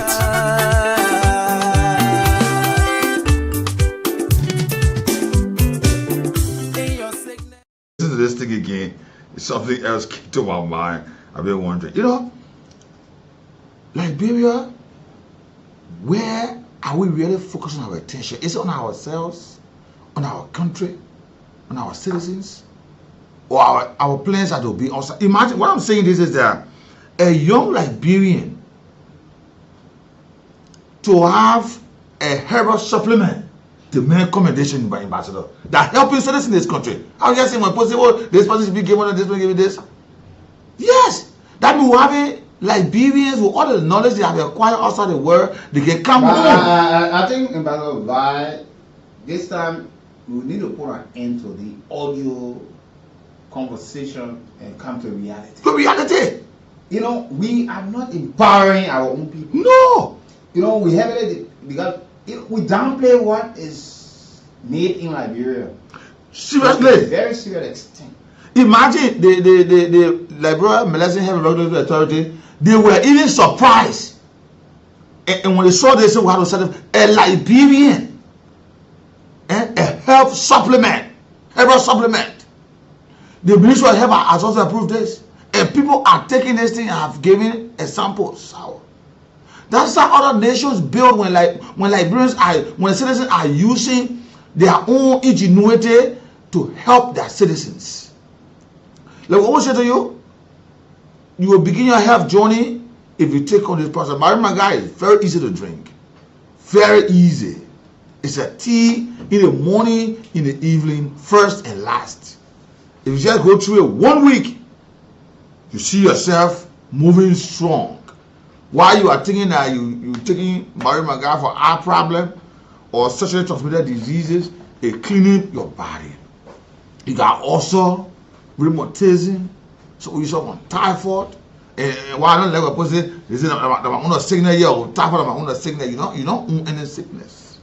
Listen to this thing again. Something else came to my mind. I've been wondering. You know, Liberia, where are we really focusing our attention? Is it on ourselves, on our country, on our citizens? Or our plans are to be also. Imagine what I'm saying. This is that a young Liberian to have a herbal supplement, the main commendation by ambassador that helping citizens in this country. I was just saying when possible, this person should be given this one, give this. Yes, that means we having Liberians with all the knowledge they have acquired outside the world, they can come home. I think ambassador, by this time we need to put an end to the audio conversation and come to reality. To reality. You know, we are not empowering our own people. No. You know, we have it because we downplay what is made in Liberia. Seriously. Very serious extent. Imagine the Liberia Medicine Health Regulatory Authority, they were even surprised. And when they saw this, we had to set up a Liberian and a health supplement, herbal supplement. The Ministry of Health has also approved this, and people are taking this thing and have given examples. That's how other nations build when Liberians when citizens are using their own ingenuity to help their citizens. Like what I say to you, you will begin your health journey if you take on this process. Marie Manga is very easy to drink, very easy. It's a tea in the morning, in the evening, first and last. If you just go through it 1 week, you see yourself moving strong. While you are thinking that you taking Marie Manga for eye problem or sexually transmitted diseases, it cleaning your body. You got also rheumatism, so you saw on typhoid. And why I don't like a person, they say that I'm on a sickness here or typhoid, I'm on a sickness. You don't own any sickness.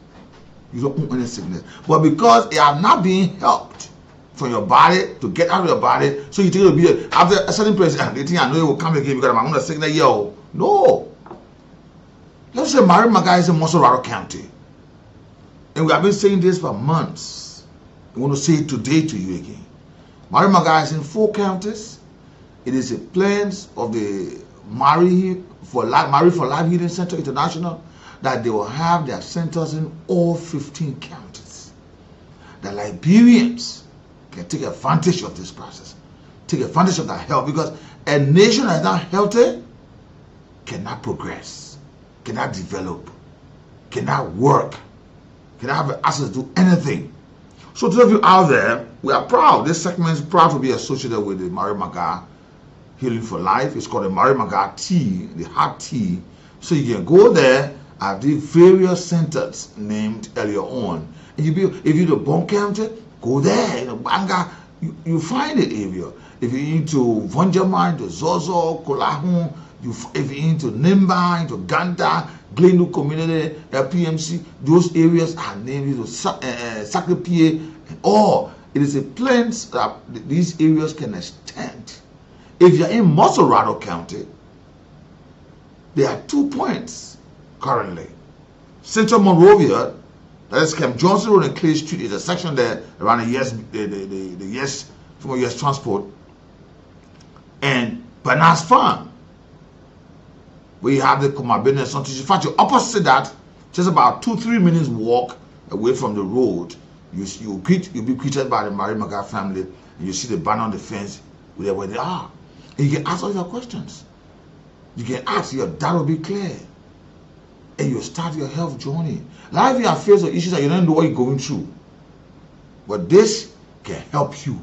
You don't own any sickness. But because it have not been helped from your body to get out of your body, so you think it will be after a certain place, they think I know it will come again because I'm on a sickness here. No. Let's say Marie Manga is in Moserado County. And we have been saying this for months. I want to say it today to you again. Marie Manga is in 4 counties. It is a plans of the Marie for Life Healing Center International that they will have their centers in all 15 counties. The Liberians can take advantage of this process, take advantage of that health, because a nation that is not healthy cannot progress, cannot develop, cannot work, cannot have access to anything. So to those of you out there, we are proud. This segment is proud to be associated with the Marie Manga Healing for Life. It's called the Marie Manga Tea, the hot tea. So you can go there at the various centers named earlier on. And if you're the Bon County, go there. In Banga, you find the area. If you're into Vonjama, into Zozo, Kolahun, if you're into Nimba, into Ganta, Glenu Community, PMC, those areas are named into Sakapie. Or it is a place that these areas can extend. If you're in Moserado County, there are 2 points currently. Central Monrovia, that is Camp Johnson Road and Clay Street, is a section there around the yes from US Transport, and Bernard's Farm, where you have the Kuma Business on Tissue Factory. Opposite that, just about 2-3 minutes walk away from the road, you'll be greeted by the Marie Maga family, and you see the banner on the fence where they are. And you can ask all your questions. You can ask, your dad will be clear. And you start your health journey. Life, you have faced with issues that you don't know what you're going through. But this can help you.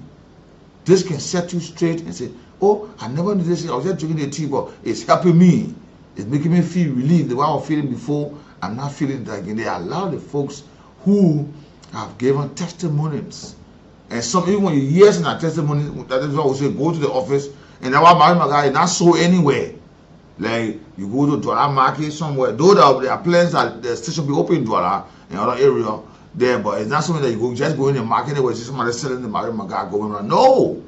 This can set you straight and say, oh, I never knew this. I was just drinking the tea, but it's helping me. It's making me feel relieved. The way I was feeling before, I'm not feeling that again. There are a lot of the folks who have given testimonies. And some, even when you hear in our testimony, that is why we say go to the office, and that's why my guy is not so anywhere. Like you go to Douala Market somewhere, though there are plans that the station will be open in Douala in other area there, but it's not something that you go just go in the market where see somebody selling the Marie Maga going around. No,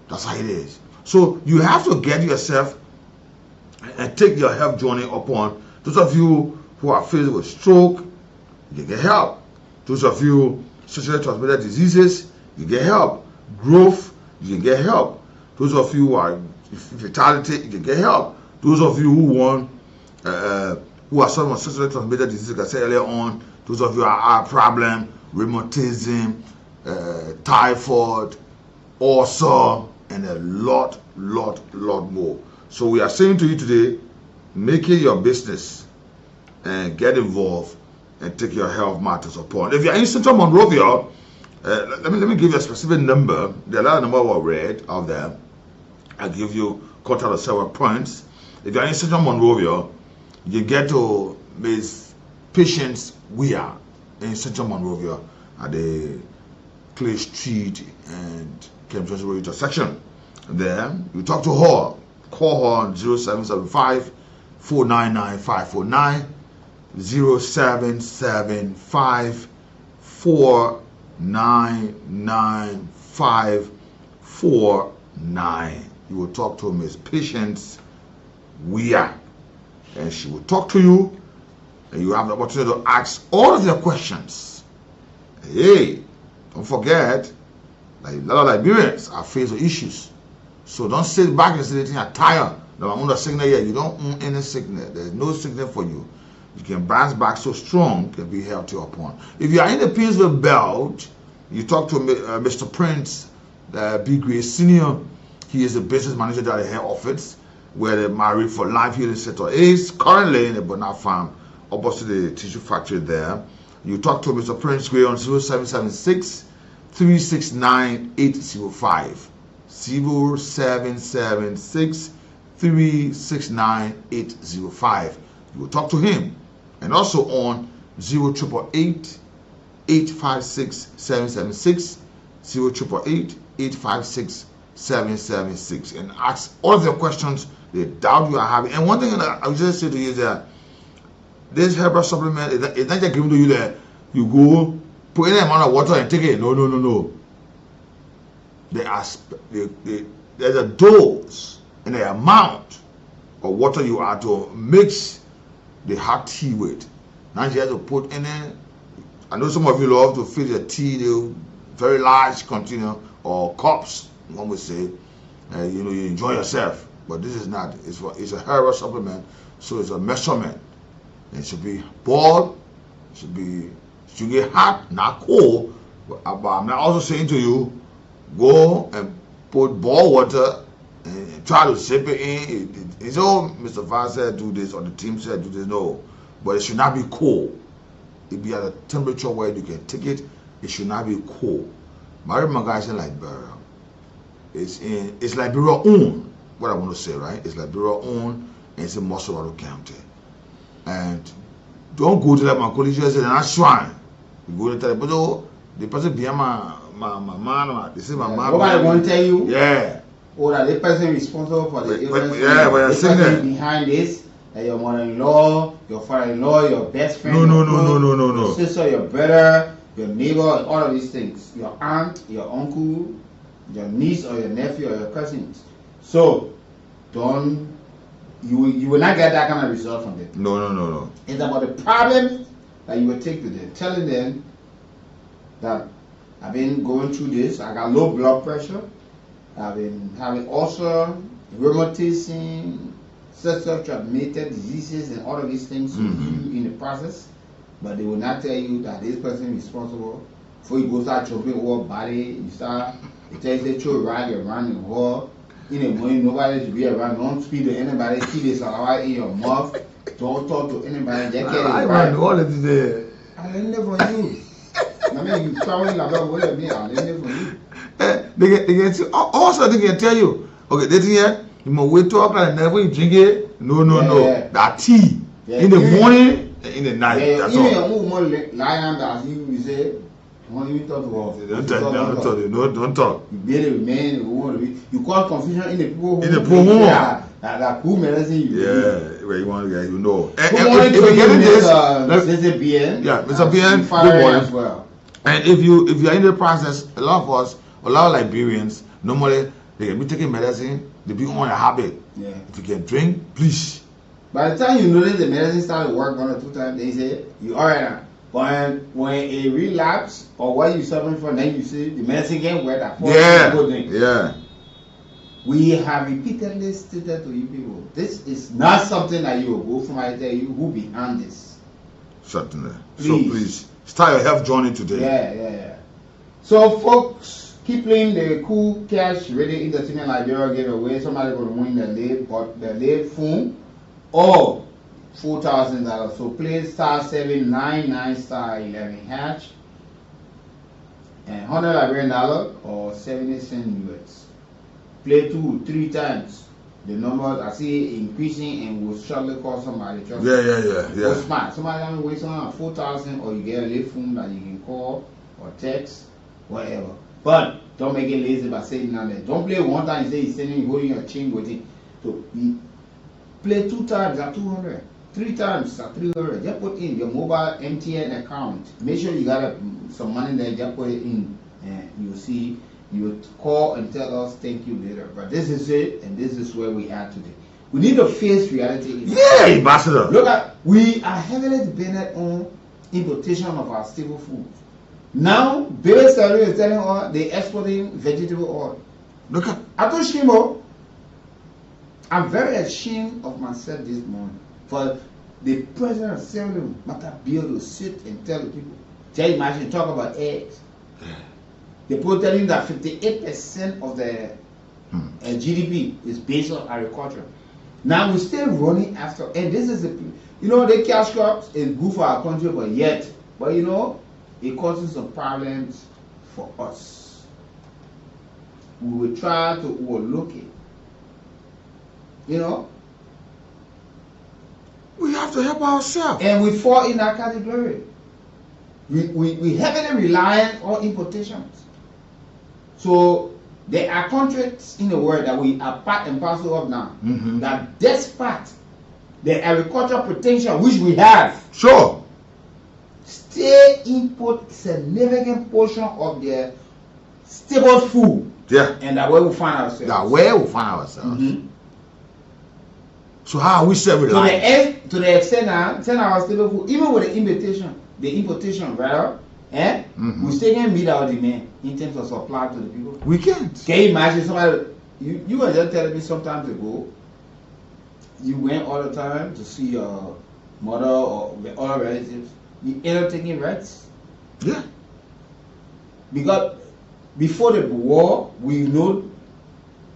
that's how it is. So you have to get yourself and take your health journey upon. Those of you who are faced with stroke, you get help. Those of you sexually transmitted diseases, you get help. Growth, you can get help. Those of you who are fertility, you can get help. Those of you who who are suffering from sexually transmitted diseases, like I said earlier on, those of you who are problem, rheumatism, typhoid, ulcer, and a lot more. So we are saying to you today, make it your business and get involved and take your health matters upon. If you're in Central Monrovia, let me give you a specific number. There are a lot of numbers were read out there. I'll give you contact of several points. If you're in Central Monrovia, you get to Miss Patience Weir in Central Monrovia at the Clay Street and Camp Johnson Road intersection. There, you talk to her. Call her on 0775 499 549, 0775 499 549. You will talk to Miss Patience Weir, and she will talk to you, and you have the opportunity to ask all of your questions. Hey, don't forget, like a lot of Liberians are faced with issues. So don't sit back and say, I'm tired. No, I'm under sickness here. You don't own any sickness. There's no sickness for you. You can bounce back so strong, can be helped you upon. If you are in the Painesville belt, you talk to Mr. Prince B. Grace Sr. He is the business manager at the head office, where the Married for Life Healing Center is currently in the Bernard Farm, opposite the tissue factory there. You talk to Mr. Prince Gray on 0776 369 805. 0776 369 805. You will talk to him. And also on 0888 856 776, 0888 856 776, and ask all of your questions, the doubt you are having. And one thing that I would just say to you is that this herbal supplement is not just given to you that you go put any amount of water and take it. No. There's a dose and the amount of water you are to mix the hot tea with. Now you have to put in it. I know some of you love to fill your tea in very large container or cups, one would say. You enjoy yourself, but this is not. It's a herbal supplement, so it's a measurement. It should be boiled. It should get hot, not cold. But I'm not also saying to you, go and put boiled water and try to sip it in. It's all Mr. Van said do this or the team said do this. No, but it should not be cold. It be at a temperature where you can take it. It should not be cold. Marie Maga is in Liberia. It's Liberia owned. What I want to say, right? It's Liberia owned, and it's in Mossorado County. And don't go to that my colleague and say they're not shrine. You go to tell them, but the person behind my man, they say my man. Nobody want to tell you? Yeah. Or that the person responsible for the illness. Yeah, but you're saying that behind this, that your mother-in-law, your father-in-law, your best friend, no. Your sister, your brother, your neighbor, and all of these things. Your aunt, your uncle, your niece or your nephew or your cousins. So don't you will not get that kind of result from them. No. It's about the problem that you will take to them, telling them that I've been going through this, I got low blood pressure, I've been having ulcer, rheumatism, sexual transmitted diseases, and all of these things to you in the process, but they will not tell you that this person is responsible. Before you go start chopping over body, you start, they tell you, throw rag around the wall. In the morning, nobody should be around. Don't speak to anybody. Keep this alive in your mouth. Don't talk to anybody. Just get it right. All of this. I learned it from you. I mean, you traveling about what me. I learned it from you. They get also they can tell you. Okay, this here you must wait 2 o'clock and never you drink it. No. Yeah. That tea in the morning, in the night. That's all. Even your move lie down as you say. Don't even talk about. Don't talk. You better remain. You cause confusion in the people in the poor that Kool medicine you. Yeah, where you want to get, you know. If you getting this, Mr. BN. Yeah, Mr. BN. Good morning. Well. And if you are in the process, a lot of us, a lot of Liberians, normally they can be taking medicine. They be on a habit. Yeah. If you can drink, please. By the time you notice the medicine started work 1 or 2 times, they say you alright now. When it relapse or what you suffering from, then you see the medicine get work. Yeah. We have repeatedly stated to you people, this is not something that you will go from. I tell you who behind this. Certainly. So please start your health journey today. Yeah. So folks, keep playing the Kool Cash Radio Entertainment Liberia giveaway. Somebody gonna win the lead phone or $4,000. So play *799 *11# and $100 Liberian or 70 cents US. Play 2 3 times. The numbers I see increasing and will shortly call somebody. Yeah. Smart. Somebody gonna wait on 4,000 or you get a lead phone that you can call or text, whatever. But don't make it lazy by saying none of that. Don't play one time and say you're holding your chin with it. So play 2 times at 200. 3 times at 300. Just put in your mobile MTN account. Make sure you got some money there. Just put it in, and you'll see. You will call and tell us thank you later. But this is it, and this is where we are today. We need to face reality. Yeah, Ambassador. Look at, we are heavily dependent on importation of our staple food. Now, Baby Salary is telling us they're exporting vegetable oil. Look at, I told Shimo, I'm very ashamed of myself this morning for the president of Sierra Mata Bill to sit and tell the people. Just imagine, talk about eggs. They're telling that 58% of the GDP is based on agriculture. Now we're still running after, and this is the cash crops is good for our country, but it causes some problems for us. We will try to overlook it. We have to help ourselves. And we fall in that category. We heavily reliant on importations. So there are countries in the world that we are part and parcel of now. That despite the agricultural potential which we have, still import significant portion of their staple food. Yeah. And that where we find ourselves. So how are we self-reliant? To the extent now, send our staple food, even with the importation rather, we still can't meet our demand in terms of supply to the people. We can't. Can you imagine somebody, you were just telling me some time ago, you went all the time to see your mother or the other relatives, you end up taking rights? Yeah. Because before the war, we know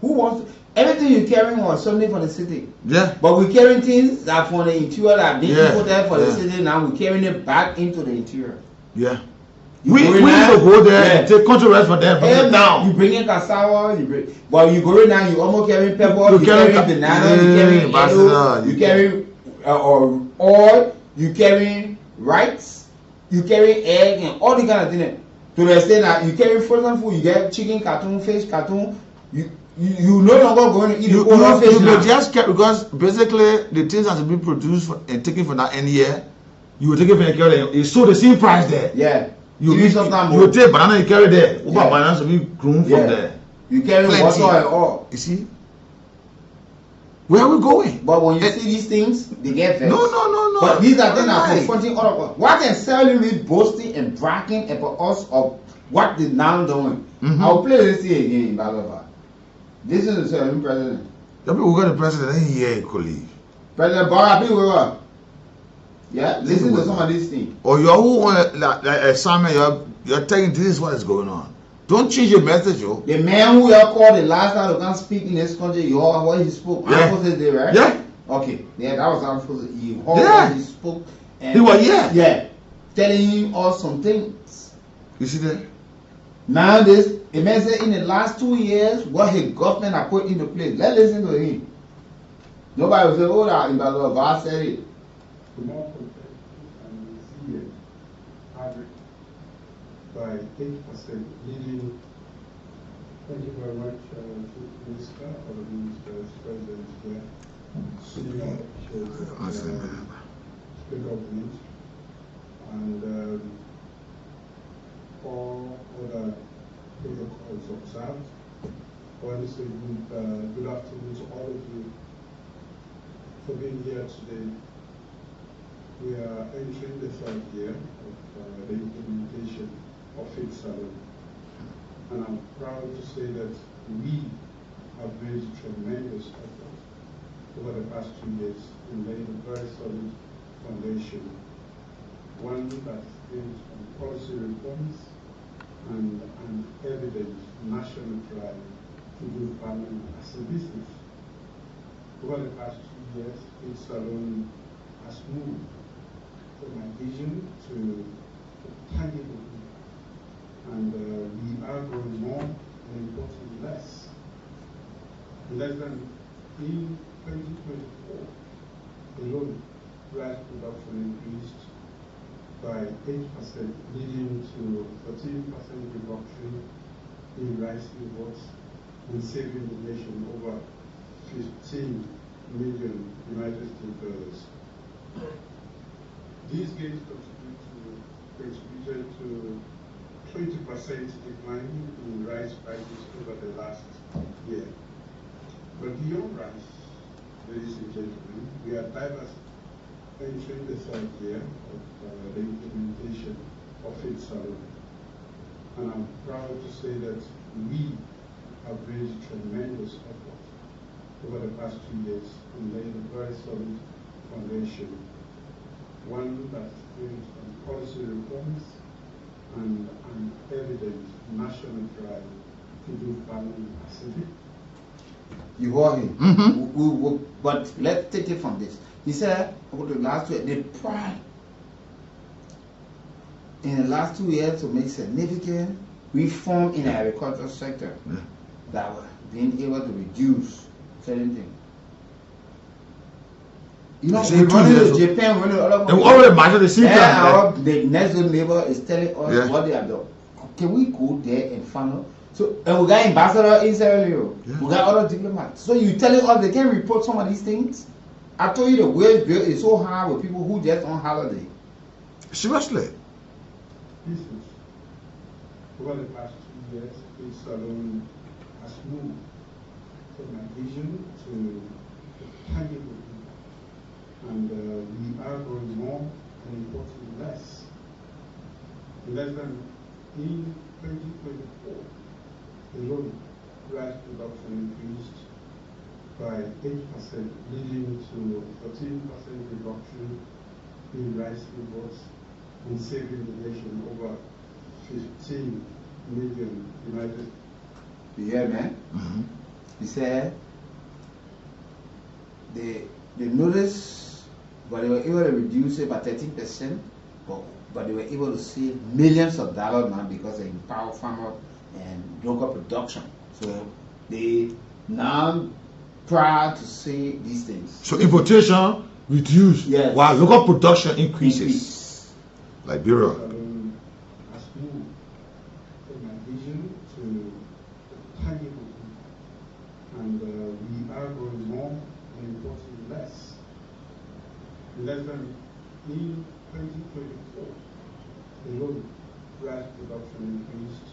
who wants to, everything you're carrying was something from the city. Yeah. But we're carrying things that from the interior that have been imported for the city, now we're carrying it back into the interior. Yeah. We need to go there and take control for them now. You bring in cassava, you go in now, you almost carrying pepper, you carry banana, you carry yellow, you carry oil, you carry rice, you carry egg and all the kind of things. To the extent that you carry frozen food, you get chicken cartoon, fish cartoon, you no longer going to eat the whole fish. You just get, because basically the things that have been produced and taken from that end year, you will take it from the carrier. It's so the same price there. Yeah. You take banana, you carry there. Bananas will be grown from there. You carry water and all. You see? Where are we going? But when you see these things, they get vexed. No. But these are things that are confronting all of us. What necessarily boasting and bragging about us of what they now doing? I'll play this thing again in Balova. This is the serving president. The people who got the president ain't here, colleague. President Barabi, we were. Yeah, listen to some of these things. Or your own like Simon, you're telling this is what is going on. Don't change your message, yo. The man who you called the last time to come speak in this country, you heard what he spoke. Yeah. I'm supposed to say, right? Yeah. Okay. Yeah, that was I'm supposed to. You heard what he spoke. And He was yeah, telling us some things. You see that? Now this, the man said in the last 2 years, what his government have put into place. Let's listen to him. Nobody will say, oh, that in God said it. By 8%, leading. Thank you very much, Minister, or the Minister's President here, senior officials of the government, and all other protocols observed. I want to say good afternoon to all of you for being here today. We are entering the third year of the implementation of Faith Salon. And I'm proud to say that we have made tremendous effort over the past 2 years in laying a very solid foundation, one that is based on policy reforms and an evident national drive to do farming as a business. Over the past 2 years, Faith Salon has moved from a vision to tangible. And we are growing more and importantly less. Less than in 2024, alone, rice production increased by 8%, leading to 13% reduction in rice imports and saving the nation over 15 million United States dollars. These gains contributed to 20% decline in rice prices over the last year. But beyond rice, ladies and gentlemen, we are diverse entering the third year of the implementation of Faith Salon. And I'm proud to say that we have made tremendous effort over the past 2 years in laying a very solid foundation, one that is based on policy reforms and an evident national drive to do farming as a business. You heard him. But let's take it from this. He said over the last 2 years, the pride in the last 2 years to make significant reform in the agricultural sector that were being able to reduce certain things. You know, we run into Japan, we run into other countries. The next door neighbor is telling us what they have done. Can we go there and find out? So, and we got ambassador in Sierra Leone. We got other diplomats. So you telling us they can report some of these things? I told you the wage bill is so high with people who just on holiday. Seriously. Over the past 2 years, Faith Salon has moved from a vision to tangible. And we are growing more and importantly less. Less than in 2024, alone, rice production increased by 8%, leading to 13% reduction in rice imports and saving the nation over 15 million United. Yeah, man. He said they noticed, but they were able to reduce it by 13%, but they were able to save millions of dollars now because they empower farmers and local production. So they now proud to say these things. So importation reduced while local production increases. Liberia. Has moved from a vision to tangible, and we are growing more and importantly less. Less than in 2024, alone, rice production increased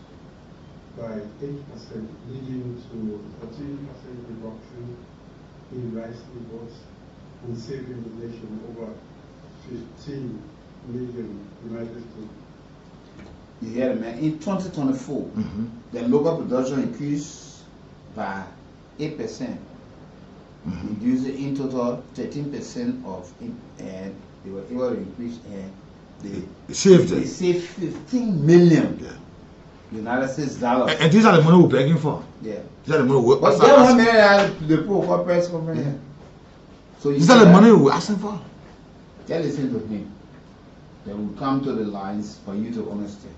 by 8%, leading to 13% reduction in rice imports and saving the nation over 15 million United States. You hear it, man? In 2024, the local production increased by 8%. Reducing in total 13% of, and they were able to increase, and they saved 15 million United States dollars. And these are the money we're begging for. Yeah. These are the money we're But that 1 million, the poor for press conference. Yeah. So these are the money we're asking for. Just listen to me. Then we'll come to the lines for you to understand.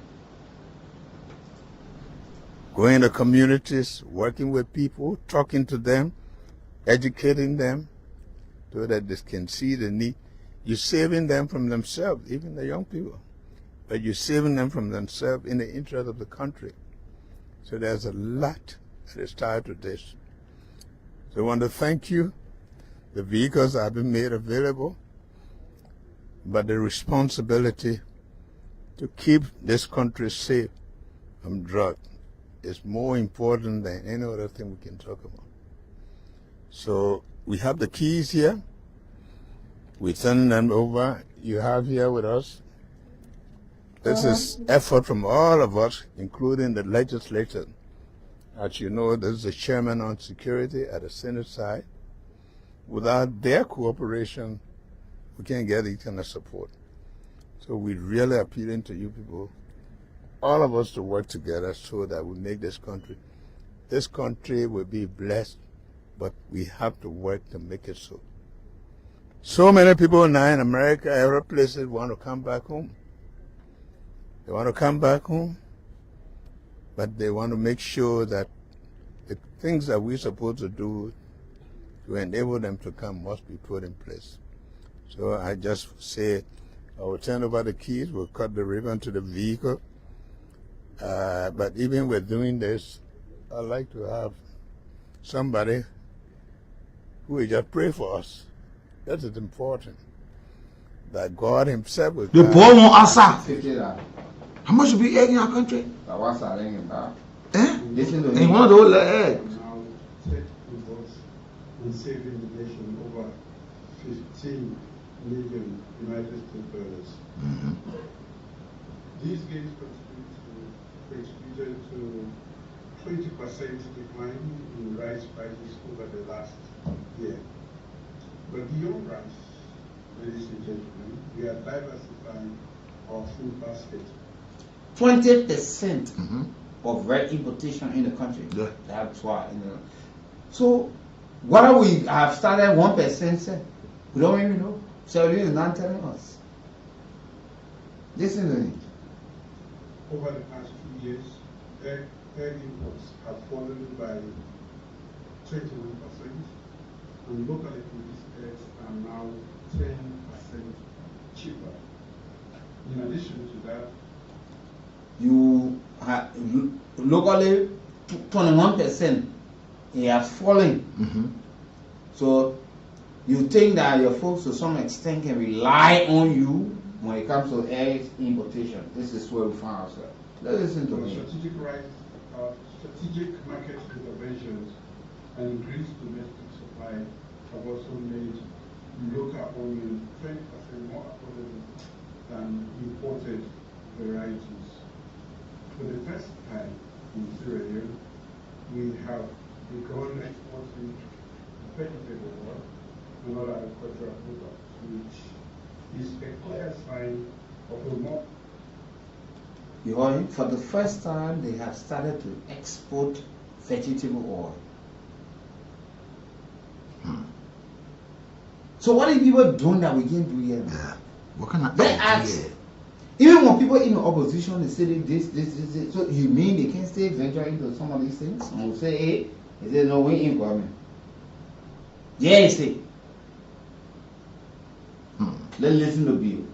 Going into communities, working with people, talking to them, educating them so that they can see the need. You're saving them from themselves, even the young people. But you're saving them from themselves in the interest of the country. So there's a lot that is tied to this. So I want to thank you. The vehicles have been made available, but the responsibility to keep this country safe from drugs is more important than any other thing we can talk about. So we have the keys here. We send them over. You have here with us. This is effort from all of us, including the legislature. As you know, this is the chairman on security at the Senate side. Without their cooperation, we can't get each kind of support. So we're really appealing to you people, all of us, to work together so that we make this country will be blessed, but we have to work to make it so. So many people now in America, other places, want to come back home. They want to come back home, but they want to make sure that the things that we're supposed to do to enable them to come must be put in place. So I just say, I will turn over the keys, we'll cut the ribbon to the vehicle. But even with doing this, I'd like to have somebody who will just pray for us. That is important. That God himself will... The poor won't answer. How much will be egg in our country? Listen to me. And one of those eggs. Now, take reports on saving the nation over 15 million United States dollars. These gains contributed to 20% decline in rice prices over the last year. But beyond rice, ladies and gentlemen, we are diversifying our food basket. 20% of red importation in the country. Yeah. That's why. So, what we have started 1%, say, we don't even know. So you is not telling us. Listen to me. Over the past 2 years, egg imports have fallen by 21%, and locally produced eggs are now 10% cheaper. In addition to that, you have locally 21%. It has fallen. So you think that your folks to some extent can rely on you when it comes to egg importation. This is where we find ourselves. Let's listen to me. Strategic market interventions and increased domestic supply have also made local onion 20% more affordable than imported varieties. For the first time in Sierra Leone, we have begun exporting vegetable oil and other agricultural products, which is a clear sign of a more... You heard it? For the first time, they have started to export vegetable oil. So what are people doing that we can't do here? Yeah. What kind of they ask. Even when people in the opposition, they say this. So you mean they can stay venture into some of these things? And we say, hey, they say, no, we ain't coming. Yeah, you say. Let's listen to Bill.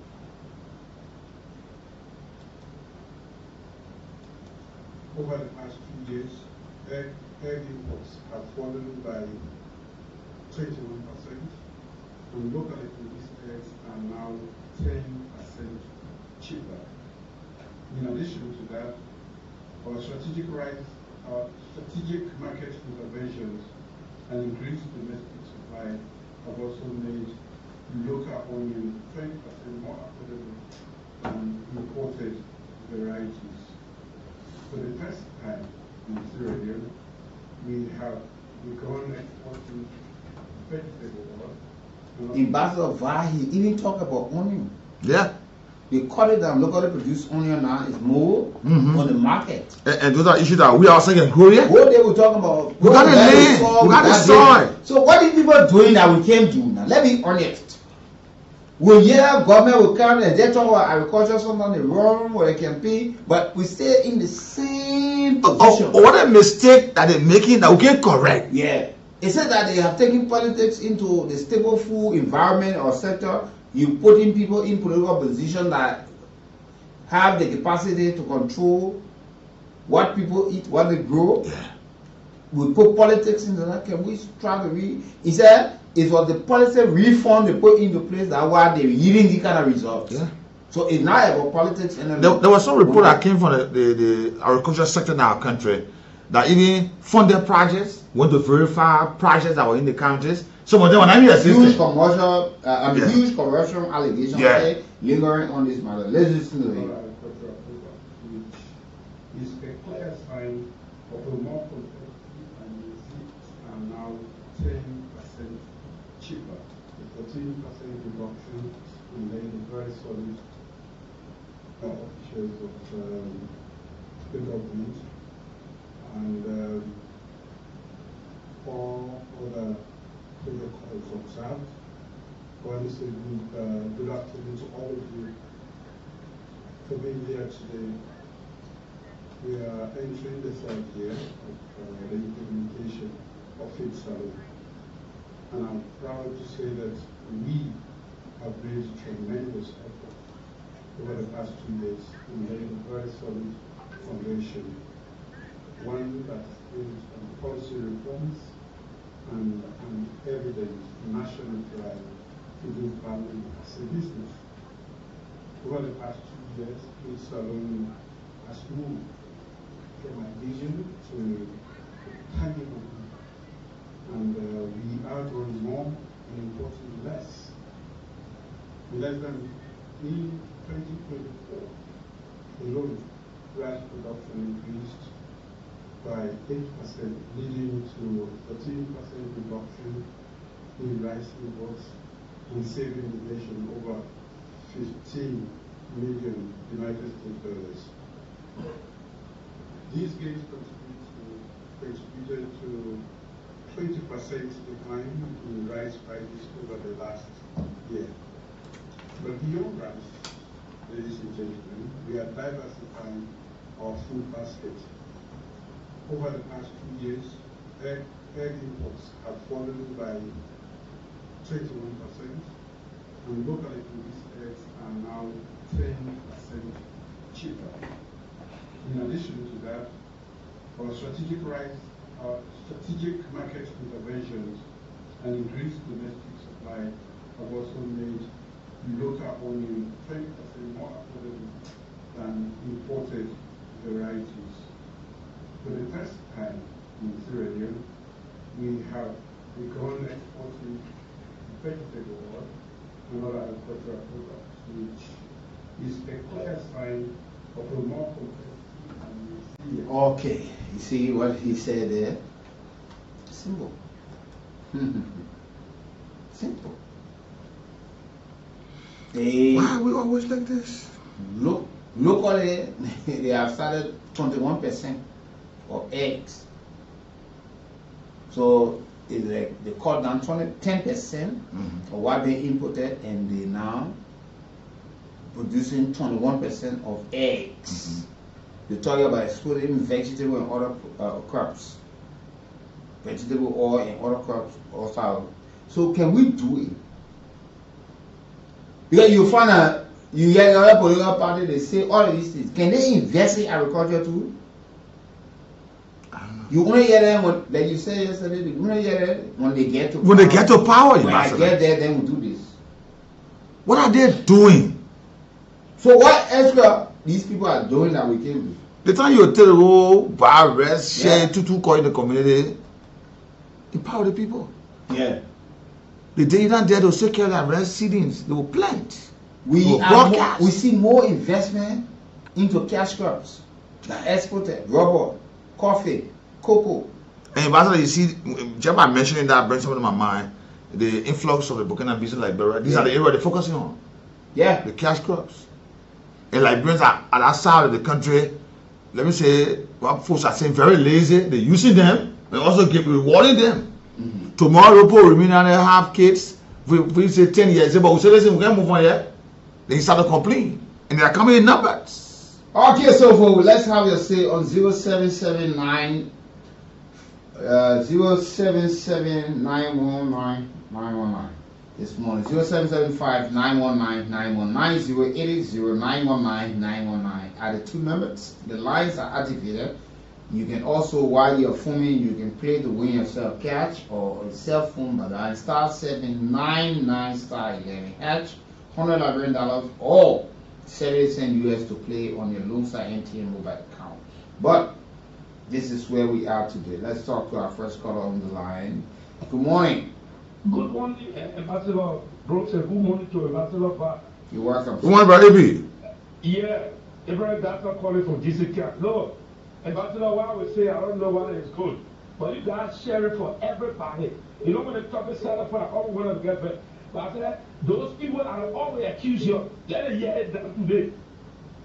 Over the past 2 years, egg imports have fallen by 21%, and locally produced eggs are now 10% cheaper. In addition to that, our strategic market interventions and increased domestic supply have also made local onion 20% more affordable than imported varieties. For the first time in Sierra Leone, we have begun exporting vegetable oil. Ambassador Vahi even talk about onion. Yeah. They cut it down. Locally produced onion now is more on the market. And those are issues that we ourselves can grow here. What they were talking about? We got the land, we got the soil. So what are people doing that we can't do now? Let me be honest. We hear government will come and they talk about agriculture, sometimes they run where they can pay, but we stay in the same position. What a mistake that they're making that we can't correct. Yeah. It said that they have taken politics into the stable food environment or sector. You putting people in political position that have the capacity to control what people eat, what they grow. Yeah. We put politics into that. Can we try to read? He said it was the policy reform they put into place that why they're yielding the kind of results. Yeah. So it's not about politics. And there was some report that came from the agricultural sector in our country that even funded projects, went to verify projects that were in the counties. Some of them were not even assisted. Huge commercial allegations lingering on this matter. Let's listen to it. Which is a clear sign of a more competitive and receipts are now 10% cheaper. The 14% reduction in the very solid officials of the government and all other protocols observed. Well, this is good afternoon to all of you for being here today. We are entering the third year of the implementation of Feed Salon. And I'm proud to say that we have made tremendous effort over the past 2 years in laying a very solid foundation, one that is based on policy reforms and evident national drive to do farming as a business. Over the past 2 years, Feed Salon has moved from a vision to tangible, and we are growing more and importing less. In less than in 2024, alone, rice production increased by 8%, leading to 13% reduction in rice imports and saving the nation over 15 million United States dollars. These gains contributed to 20% decline in rice prices over the last year. But beyond rice, ladies and gentlemen, we are diversifying our food basket. Over the past 2 years, egg imports have fallen by 21%, and locally produced eggs are now 10% cheaper. In addition to that, our strategic market interventions and increased domestic supply have also made local onion 20% more affordable than imported varieties. For the first time in Sierra Leone, we have begun exporting vegetable oil and other agricultural products, which is a clear sign of a more competitive. Okay, you see what he said there? Simple. Simple. Why are we always like this? Locally, they have started 21% of eggs. So it's like they cut down 10% of what they imported, and they now producing 21% of eggs. You're talking about exporting vegetable and other crops. Vegetable oil and other crops also. So can we do it? Because you find out, you get another political party, they say all of these things. Can they invest in agriculture too? You only hear them when, like you said yesterday, you only hear them when they get to power. When they get to power, when I get there, then we do this. What are they doing? So what extra these people are doing that we can do? The time you tell the whole bar rest, share, tutu call in the community, empower the people. Yeah. The day you're not there, they'll take care of their residents. They will plant. We broadcast. see more investment into cash crops, like exported, rubber, coffee, cocoa. And Ambassador, you see, just by mentioning that brings something to my mind. The influx of the Burkina Faso Liberia. These are the areas they're focusing on. Yeah. The cash crops. And Liberians are at that side of the country. Let me say, what folks are saying very lazy. They're using them and also rewarding them. Tomorrow, people remain and have kids. We say 10 years, but we say, listen, we can't move on yet. They start to complain. And they are coming in numbers. Okay, so let's have your say on 0779 077919919 this morning. 0775 919 919 080 919 919 are the two numbers. The lines are activated. You can also, while you're filming, you can play to win yourself cash or a cell phone by dialing *799 *11 hatch, $100 Liberian or 70 cents US to play on your Lone Star MTN mobile account. But this is where we are today. Let's talk to our first caller on the line. Good morning. Good morning, Ambassador Brooks, and good morning to Ambassador Bar. You're welcome. Good morning, Brother AB. Yeah, Abraham Doctor calling from GCK. No, Ambassador, what I would say, I don't know whether it's good, but you guys share it for everybody. You know when the topic set up for all one of the government, but I said, those people that are always accuse you, let them hear it down today.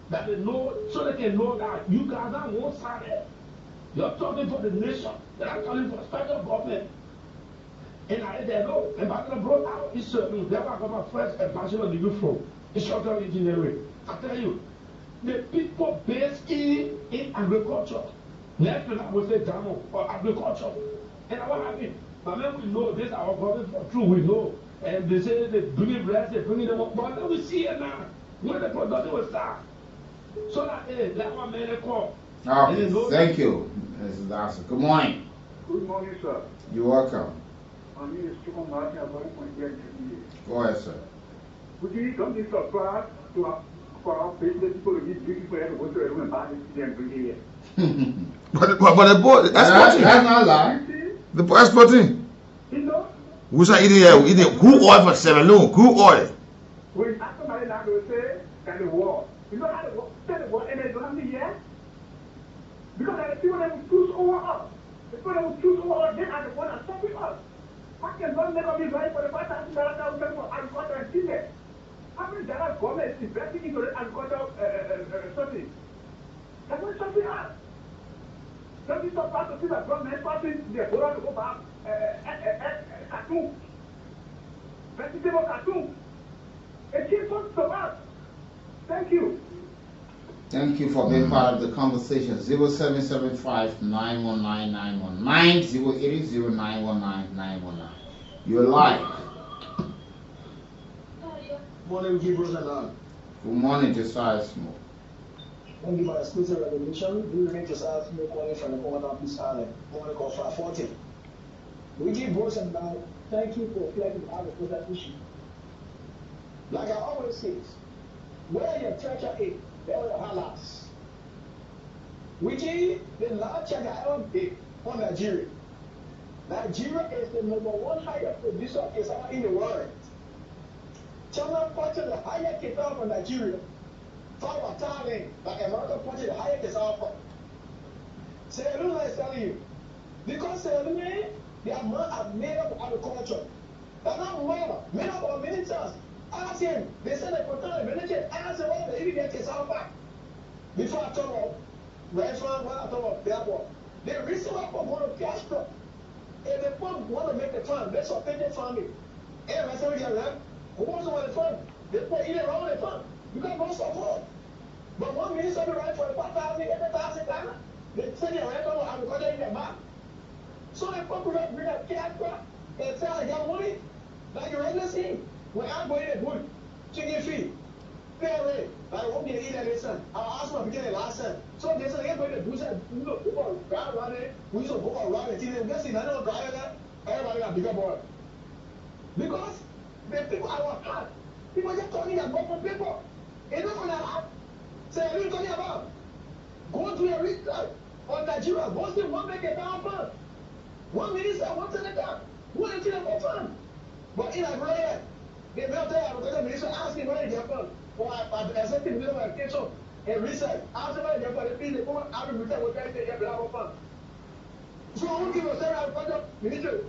That they know, so they can know that you guys are one side. You're talking for the nation, that I'm calling for special government. And I there go. Ambassador brought out his certain. That's why I got my first ambassador degree from structural engineering. I tell you, the people based in agriculture. Next to that, we say Jamo or agriculture. And what happened? But then we know this, our government for true, we know. And they say they bring it rest, they bring them up. But then we see it now. When the production will start. So that, that one made a call. Okay, thank you. Good morning. Good morning, sir. You're welcome. My name is Chukwu Martin. I'm going from here. Go ahead, sir. Would you don't be surprised for our business people to be drinking for everyone to everyone and buy this and bring it here? But the boy, that's not lie. The boy exporting. You know? Who's eating here? We eating crude oil for 7 long. Crude oil. When somebody now will say, and the war. You know how the war, the war, and they don't have to yet? Because the people that will choose over us. The people that will choose over us, they are the ones that stop with us. How can one make up his right for the $5,000 for agriculture and business? How many dollars government is investing into the agricultural something? That's what something else. Don't be surprised to see that government passing the border to go back cartoon. Vegetable cartoon. It keeps on to us. Thank you. Thank you for being part of the conversation. 0775 919 919 080 919 919. You're live. Morning, Gabriel and Good morning, Josiah Smoke. Thank you for the exclusive revelation. We remain Josiah Smoke calling from the Commandant Peace Island, morning call 540. We give Bruce and now thank you for flagging out the that issue. Like I always say, where your treasure is, there are your highlights. We give the large check I ever paid on Nigeria. Nigeria is the #1 highest producer of cassava in the world. China purchased the highest cassava from Nigeria. Flour, Thailand, like America purchased the highest cassava from. Sierra Leone is telling you, because Sierra Leone, their man are made up of agriculture. They're not made up of militants. Ask him, they said they put on a military. Ask him what they even get cassava back. Before I talk about restaurant, when I talk about billboard, the reason why people want to cash crop. If they want to make the farm, they support the farming. And I said, who wants to want the farm? They put either around the farm. You got no support. But one minister be right for the $5,000, they send you right on agriculture in their mouth. So the people bring up cash crop and say, I got money. Like you regular see, when I go in the bush, chicken feed, fair rate, like I won't get to eat that this time. I'll ask my beginning last time. So they say, they go in the bush and people drive around it. We used to go around it. See, they see, I don't drive that. Everybody got bigger boy. Because the people are hard. People just talking about from people. It's not gonna happen. Say, what are you talking about? Go to a research on Nigeria. Go see what make a down first. One minister, one senator, one in the fund. But in a prayer, they will tell the minister, ask him where they are from. Or accepting the education and research. After where they are from, they feel the woman out of research will try to get the fund. So I won't give a second minister.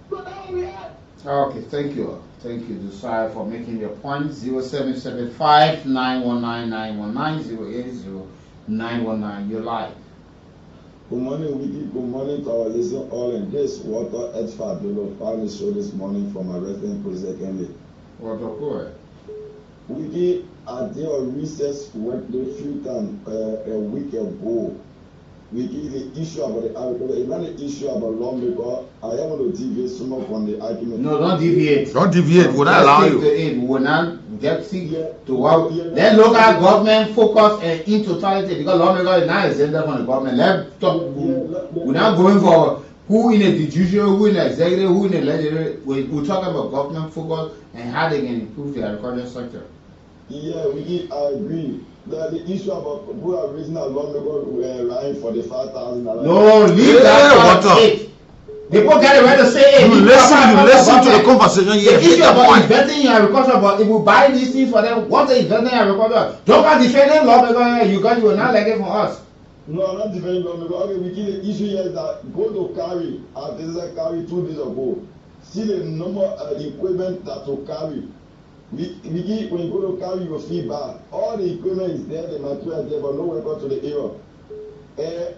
So now we are. Okay, thank you. Thank you, Josiah, for making your point. 0775 919 919 080 You're live. Good morning, Wiki. Good morning to our listeners all in this water expert below family show this morning from my resident president Emily. Water poor. Wiki, I did a recess work the few times a week ago. Wiki, the issue about the agriculture, it's not the issue about lawmaker. I am going to deviate so much from the argument. No, don't deviate. Don't deviate. Would I allow you? We will not get sick to what. Let local government focus in totality because lawmaker is not exempted from the government. Let's talk. We're not going for who in the judiciary, who in the executive, who in the legislature. We're talking about government focus and how they can improve the agriculture sector. Yeah, I agree. The issue about who are raising a lawmaker lying for the 5,000. No, leave that out. People get it right to say it. You listen to the conversation. Yeah, the issue about investing in agriculture, but if we buy these things for them, what's the investing in agriculture? Don't come defending lawmaker. You will not like it from us. No, I'm not defending lawmaker. Okay, we give the issue here is that go to carry. I visited carry 2 days ago. See the number of equipment that to carry. When you go to carry your feedback, all the equipment is there, the material is there, but no welcome to the area.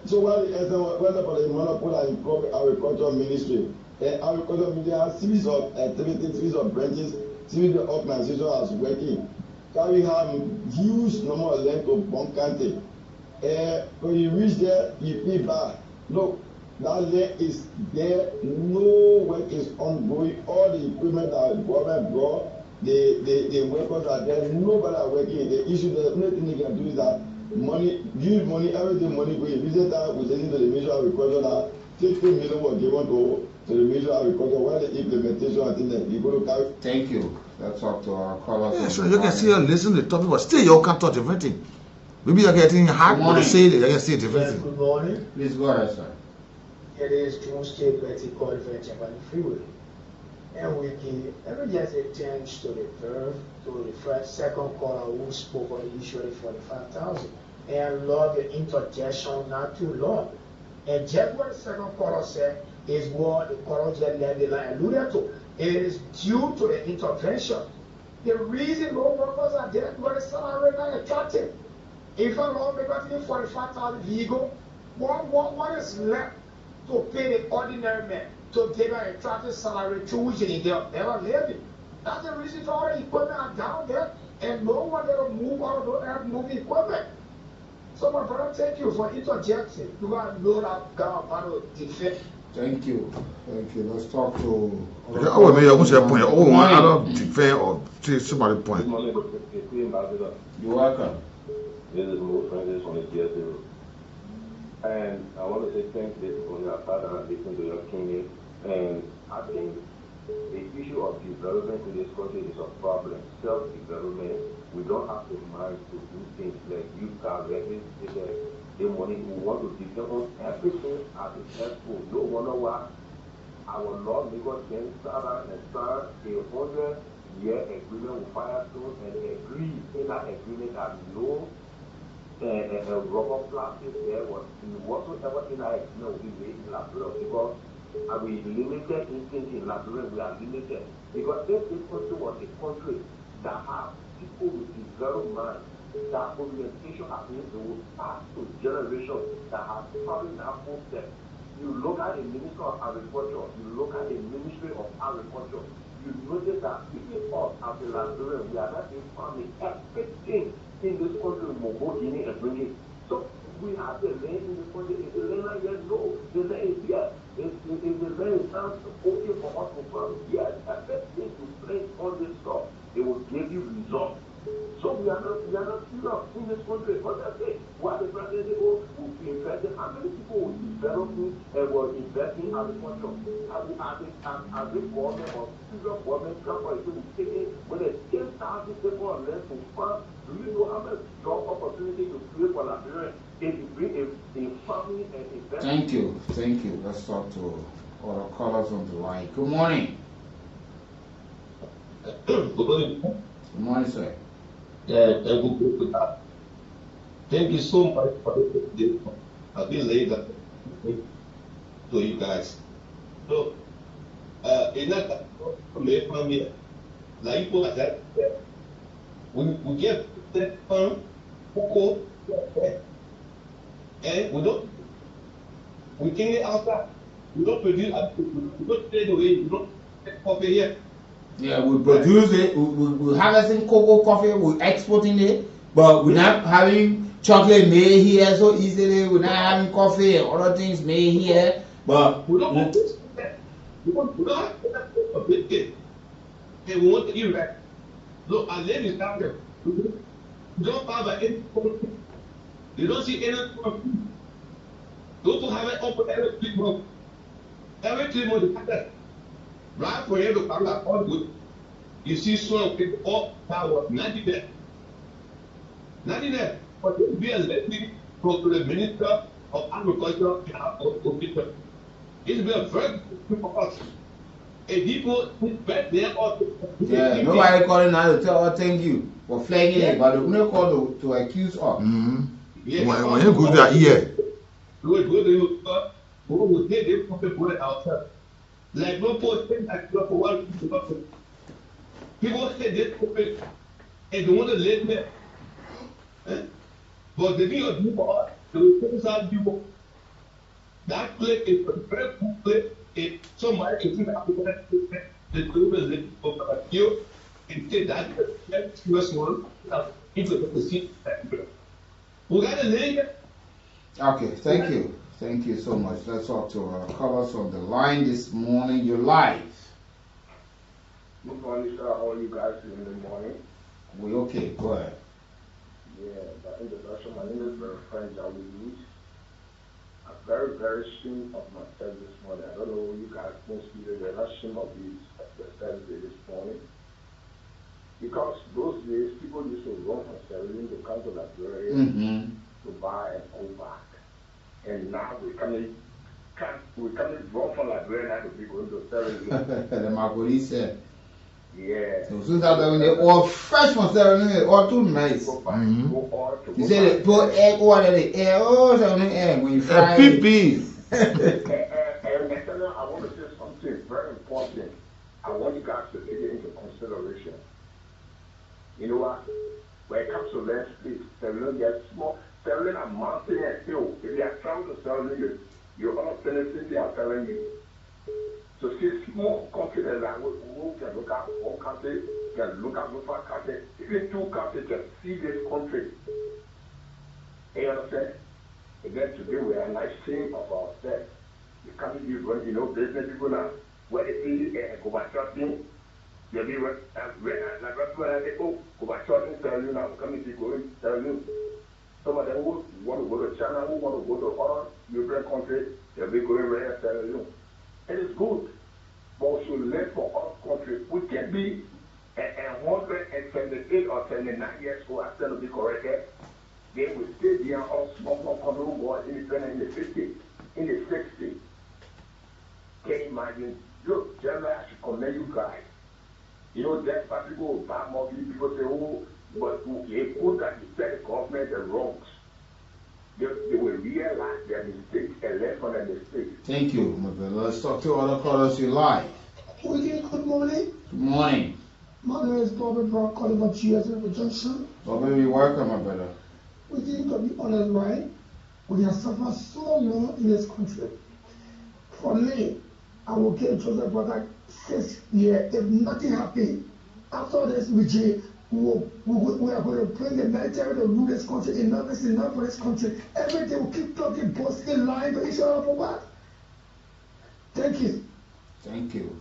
So while the monopoly and agricultural ministry, agricultural ministry has series of activities, series of branches, series of organizations as working. Carry have huge number of land to Bonkante. When you reach there, you feedback. Look, that land is there, no work is ongoing, all the equipment that the government brought. The workers are there, nobody are working. The issue, the only thing they can do is that money, use money, everything money going. Visit that was taken to the Ministry of Agriculture that 50 million was given to the Ministry of Agriculture. While the implementation, I think that you go to carry. Thank you. Let's talk to our callers. Yeah, so you can see and listen to the topic, but still you can't touch everything. Maybe you're getting hard when they say it, you can see it everything. Good morning. Please go ahead, sir. It is June State Betty called for Japan Freeway. And we give every just a chance to the verb, to the first, second caller who spoke on the issue of 45,000. And love the interjection, not too long. And just what the second caller said is what the caller just left the line alluded to. It is due to the intervention. The reason low workers are there because the salary is not attractive. If a lawmaker takes 45,000 vehicle, what is left to pay the ordinary man? To give an attractive salary to which they are living. That's the reason for all the equipment are down there and no one will move out of the moving equipment. So my brother, thank you for interjecting. You got to know that God battle defend. Thank you. Thank you. Let's talk to Oh, maybe I want to say a point. Oh, I don't defend or say somebody's point. You're welcome. This is Mo Francis from the GSA. And I want to say thank you for your father and listening to your king. And I think the issue of development in this country is a problem. Self-development, we don't have the mind to do things like you can recognize the money. We want to develop everything as a helpful. No wonder why our lawmakers can start and start a 100-year agreement with Firestone and agree in that agreement that no rubber plastic there was whatsoever in our agreement will be made in Liberia because we limited instance in Liberia, we are limited because if this country was a country that has people with developed mind, that orientation has been to pass to generations that have followed that footstep. You look at the Minister of Agriculture, you look at the Ministry of Agriculture, you notice that even us as a Liberian, we are not farming everything in this country will go in and bring it. So we have the land in this country. If the land like yes, no, the land is here. If the land sounds okay for us to farm, yes, everything you place on this stuff, it will give you results. So we are not enough in this country. But that's it. Why the president will be invested? How many people will develop and were investing in agriculture. As a government or previous government company to be taking when they 10,000 people on land to farm, do you know how much job opportunity to create for Liberians if you bring a farming and investment? Thank you. Let's talk to other callers on the line. Good morning. Good morning. Good morning, sir. Thank you so much for this. I've been late to you guys. So, in that family, like people like that, we get that farm, cocoa, and we take it outside. We don't produce, we don't trade away, we don't take coffee here. Yeah, we produce it, we harvesting cocoa, coffee, we're exporting it, but we're not having chocolate made here so easily, we're not having coffee and other things made here, but we don't have a big kid. And we want to eat right. Look, our land is down there. We don't have any coffee. You don't see any coffee. Those who have it open every 3 months. Every 3 months, right for you to come back on good. You see some people all power, 90 there. 90 there. But it will be a lady go to the Minister of Agriculture and Agriculture. It will be a very good for us. And people back there also. yeah, nobody calling now to tell us thank you for flagging it, but we don't call to accuse us. Yes, when you go there, yeah. We will take the people outside. Like no post thing that for one people say this open and they want to live there. But the thing of you for us, they will put out people. That place is a very good place. If somebody can see that the people live over you and say that the first one, people will see that. We got to live here. Okay, thank you. Thank you so much. Let's talk to our callers on the line this morning. You're live. Good morning, sir. How are you guys doing in the morning? We okay, go ahead. Yeah, by introduction, my name is very French. I will use. I'm very, very ashamed of myself this morning. I don't know you guys think they're not ashamed of themselves this morning. Because those days, people used to run from Sterling to come to Liberia to buy and go back. And now we coming run from Liberia now to be going to Sterling. The Marguerite said. Yeah. So since when they all fresh from Sterling, all too nice. You say they put egg water in the air, egg when you fry it. And I want to say something very important. I want you guys to take it into consideration. You know what? When it comes to land space, Sterling gets small. Sterling are mountain and hill. If you are traveling to Sterling, you're all finished, they are telling you. So see small country that who can look at one country, can look at another country, even 2 countries can see this country. You understand? And then today we are not ashamed of ourselves. We can't be running, business people now. Where they see go by shopping, they'll be like when I say, oh, go by shopping, tell you now, come and see going, tell you. Some of them who want to go to China, who want to go to other European countries, they'll be going right and telling you. It is good, but we should learn for other countries. We can be 178 or 79 years old and still be corrected. They will stay there all small country who were independent in the 50s, in the 60s. Can you imagine? Look, generally, I should commend you guys. That's why people will buy more people say, oh, but it's good that you tell the government the wrongs. They will realize their mistakes and learn from their mistakes. Thank you, my brother. Let's talk to other callers. You're live. Good morning. Good morning. My name is Bobby Brown, calling from GS River Junction. Bobby, welcome, my brother. We think, to be honest, right? We have suffered so long in this country. For me, I will get Joseph for like 6 years. If nothing happened, after this regime, we are going to bring the military to rule this country. Enough is enough for this country. Every day we keep talking, boasting, lying to each other for what? Thank you. Thank you.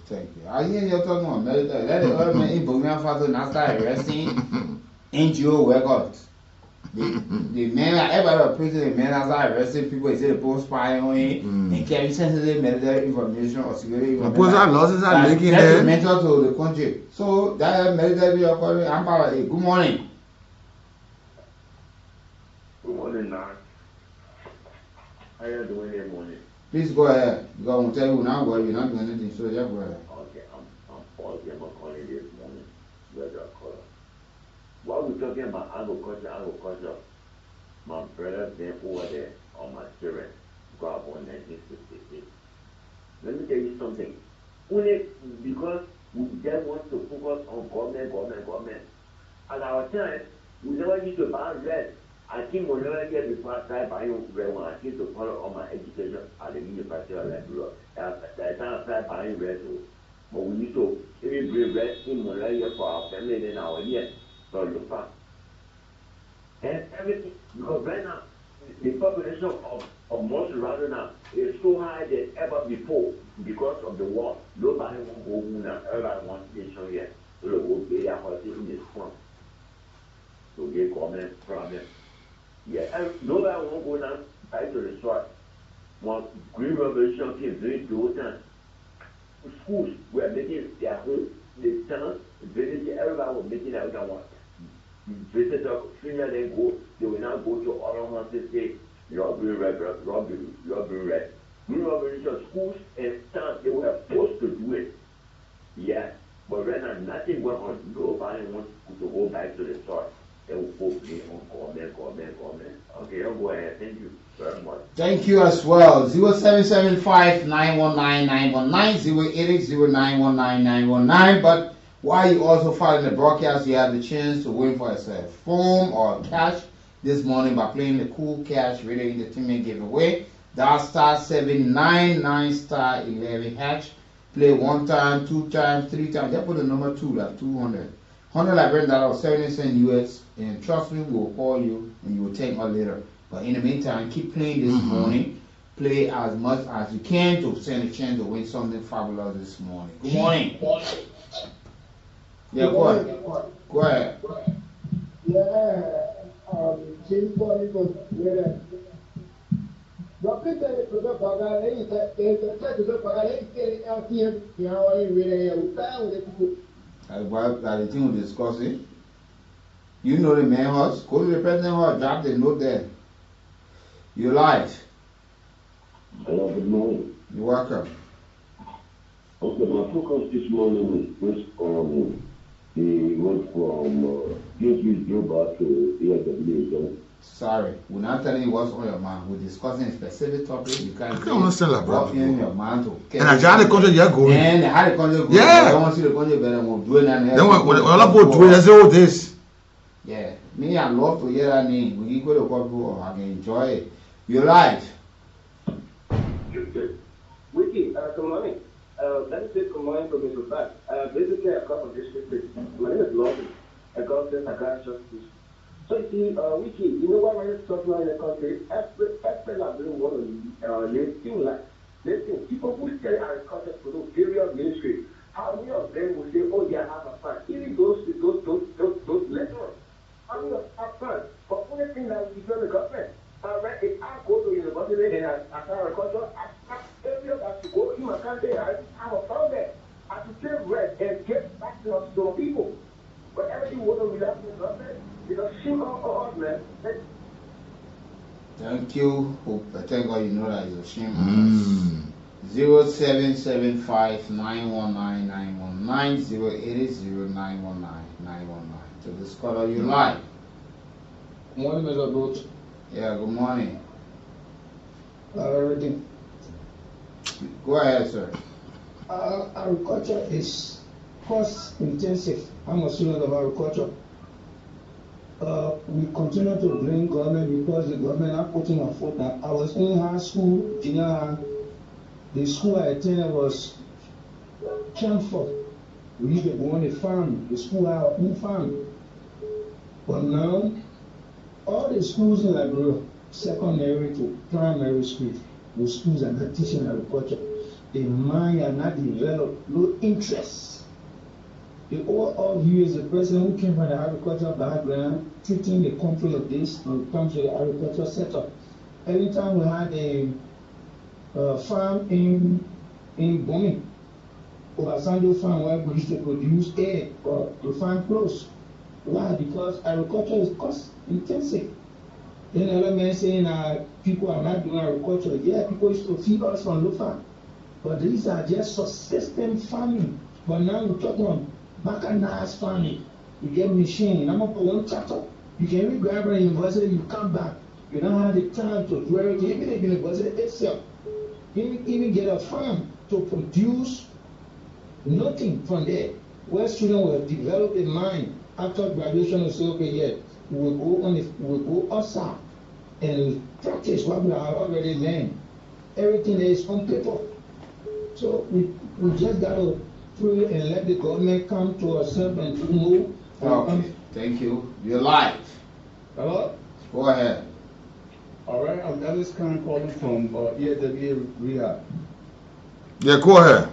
I hear you talking about military. Let the government in Burkina Faso now start arresting NGO workers. The men, everybody was praising the men as I arresting people. He said the post spying on him and carrying sensitive military information or security information. Those are losses are making there. Detrimental to the country. So that military be calling. I'm power. Good morning. Good morning, now. How you doing this morning? Please go ahead. Because I won't tell you now where you're not doing anything. So just go ahead. Okay, I'm calling this morning. Where do I call? While we're talking about agriculture, my brother been over there on my children, got born 1968. Let me tell you something. Only because we just want to focus on government. At our time, we never used to buy red. I think we never get before I started buying red when I came to follow all my education at the University of Liberia. At that time I started buying red too. But we used to even bring red in Malaria for our family and our year. So you find. And everything, because right now, the population of most rather now is so high than ever before because of the war. Nobody wants to go now. Everybody wants to show here. So they will be there in this front. So they comment problem. Yeah, and nobody wants to go now back to the soil. One green revolution came during the old time. Schools were making their own, the town, the village, everybody was making their own one. Visitors, senior then go, they will now go to other ones and say, you're being red. Green revolution schools and towns, they were supposed to do it. Yeah, but right now nothing went on. Nobody wants to go back to the soil. They will focus on government. Okay, I'll go ahead. Thank you very much. Thank you as well. 0775 919 919 080 919. But while you also following the broadcast, you have the chance to win for yourself foam or cash this morning by playing the Kool Cash Radio Entertainment giveaway. Dial star 799 star 11 hash. Play 1 time, 2 times, 3 times. Just put the number 2, that's 200. $100 70 cents US, and trust me, we'll call you and you will take us later. But in the meantime, keep playing this morning. Play as much as you can to stand a chance to win something fabulous this morning. Good morning. Yeah, go ahead. Go ahead. Yeah, James Bond was where the thing we're discussing. You know the main house. Go to the president house, drop the note there. You're live. Hello, good morning. You're welcome. Okay, my focus this morning is on the road from Gateway Global to AWA. Sorry, we're not telling you what's on your mind. We're discussing a specific topic. You can't understand that, what's in your mind. And I had the country you're going. And how the country goes. Yeah. I don't want to see the country better. We'll do it and then when I go do it, I say, oh, this. Yeah. Me, I love to hear that name. We go to country, I can enjoy it. You're right. Wiki, good morning. Let me say good morning to Mr. Back. Basically, I come from this district. My name is Lawson. I come from Justice. So you see, Wiki, you know why we're talking about in the country? Every Latin want to live in life. Listen, people who study agriculture for those various ministries, how many of them will say, oh yeah, I have a farm? Even those lecturers, how many of them have fun? But only thing that we do in the government, if I go to university and I start agriculture, every I should go in my country, I have a farm there. I should take rest and get back to the people. But everything was on without the government. You know, shame on us, man. Thank you. Thank God you know that it's a shame on us. 0775 919 919 080 919 919. So this caller, you live. Good morning, Mr. Brooks. Yeah, good morning. Everything. Go ahead, sir. Agriculture is cost intensive. I'm a student of agriculture. We continue to blame government because the government are putting a foot down. I was in high school, junior high. The school I attended was Camford. We used to go on the farm. The school had a own farm. But now, all the schools in Liberia, secondary to primary school, the schools are not teaching agriculture. The mind are not developed, no interest. The overall view is a person who came from the agricultural background, treating the country like this when it comes to the agricultural setup. Anytime we had a farm in Boni, Obasanjo farm where we used to produce egg or the farm close. Why? Because agriculture is cost intensive. Then another man saying people are not doing agriculture. Yeah, people used to feed us from the farm. But these are just subsistence farming. But now we're talking about mechanized farming. You get machine. I'm up for one tractor. You can even grab a university, you come back. You don't have the time to do everything. Even the university itself. Even get a farm to produce nothing from there. Where students will develop a mind after graduation and say, okay, yeah, we'll go outside and practice what we have already learned. Everything is on paper. So we just gotta pray and let the government come to ourselves and to know. Okay, thank you. You're live. Hello? Go ahead. All right, I'm Ellis Khan calling from EAW Rehab. Yeah, go ahead.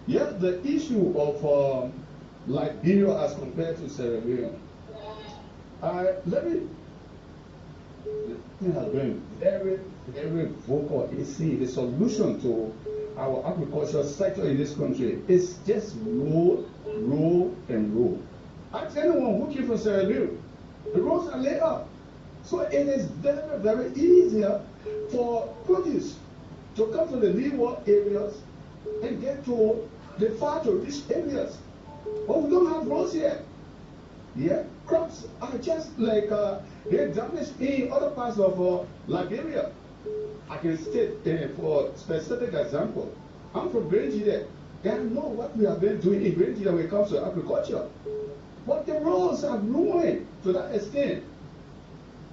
Yeah, the issue of Liberia as compared to Sierra Leone. The thing has been very vocal. You see, the solution to our agricultural sector in this country is just roll, and roll. Ask anyone who came from Sierra Leone, the roads are laid up. So it is very, very easier for produce to come from the leeward areas and get to the far to rich areas. But we don't have roads yet. Yeah, crops are just like they're damaged in other parts of Liberia. I can state for specific example, I'm from Nigeria. And I know what we have been doing in Nigeria when it comes to agriculture. But the roads are ruined to that extent.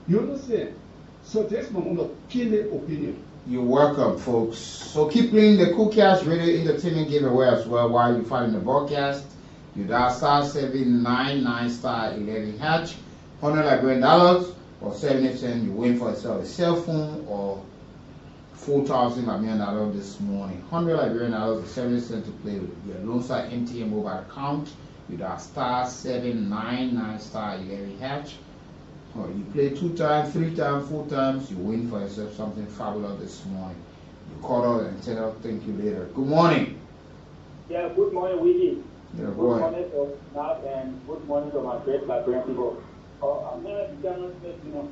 You understand? So that's my own opinion. You're welcome, folks. So keep playing the Kool Radio Entertainment giveaway as well while you find the broadcast. You dial *799 *11#, $100 Liberian or 70 cents. You win for yourself a cell phone or $4,000 Liberian this morning. $100 Liberian or 70 cents to play with your Lone Star MTN mobile account. You dial *799 *11#. Or you play 2 times, 3 times, 4 times, you win for yourself something fabulous this morning. You call us and tell us thank you later. Good morning. Yeah, good morning, Wiggy. Yeah, good morning to Snap and good morning to my great Liberian people. I'm going to demonstrate, now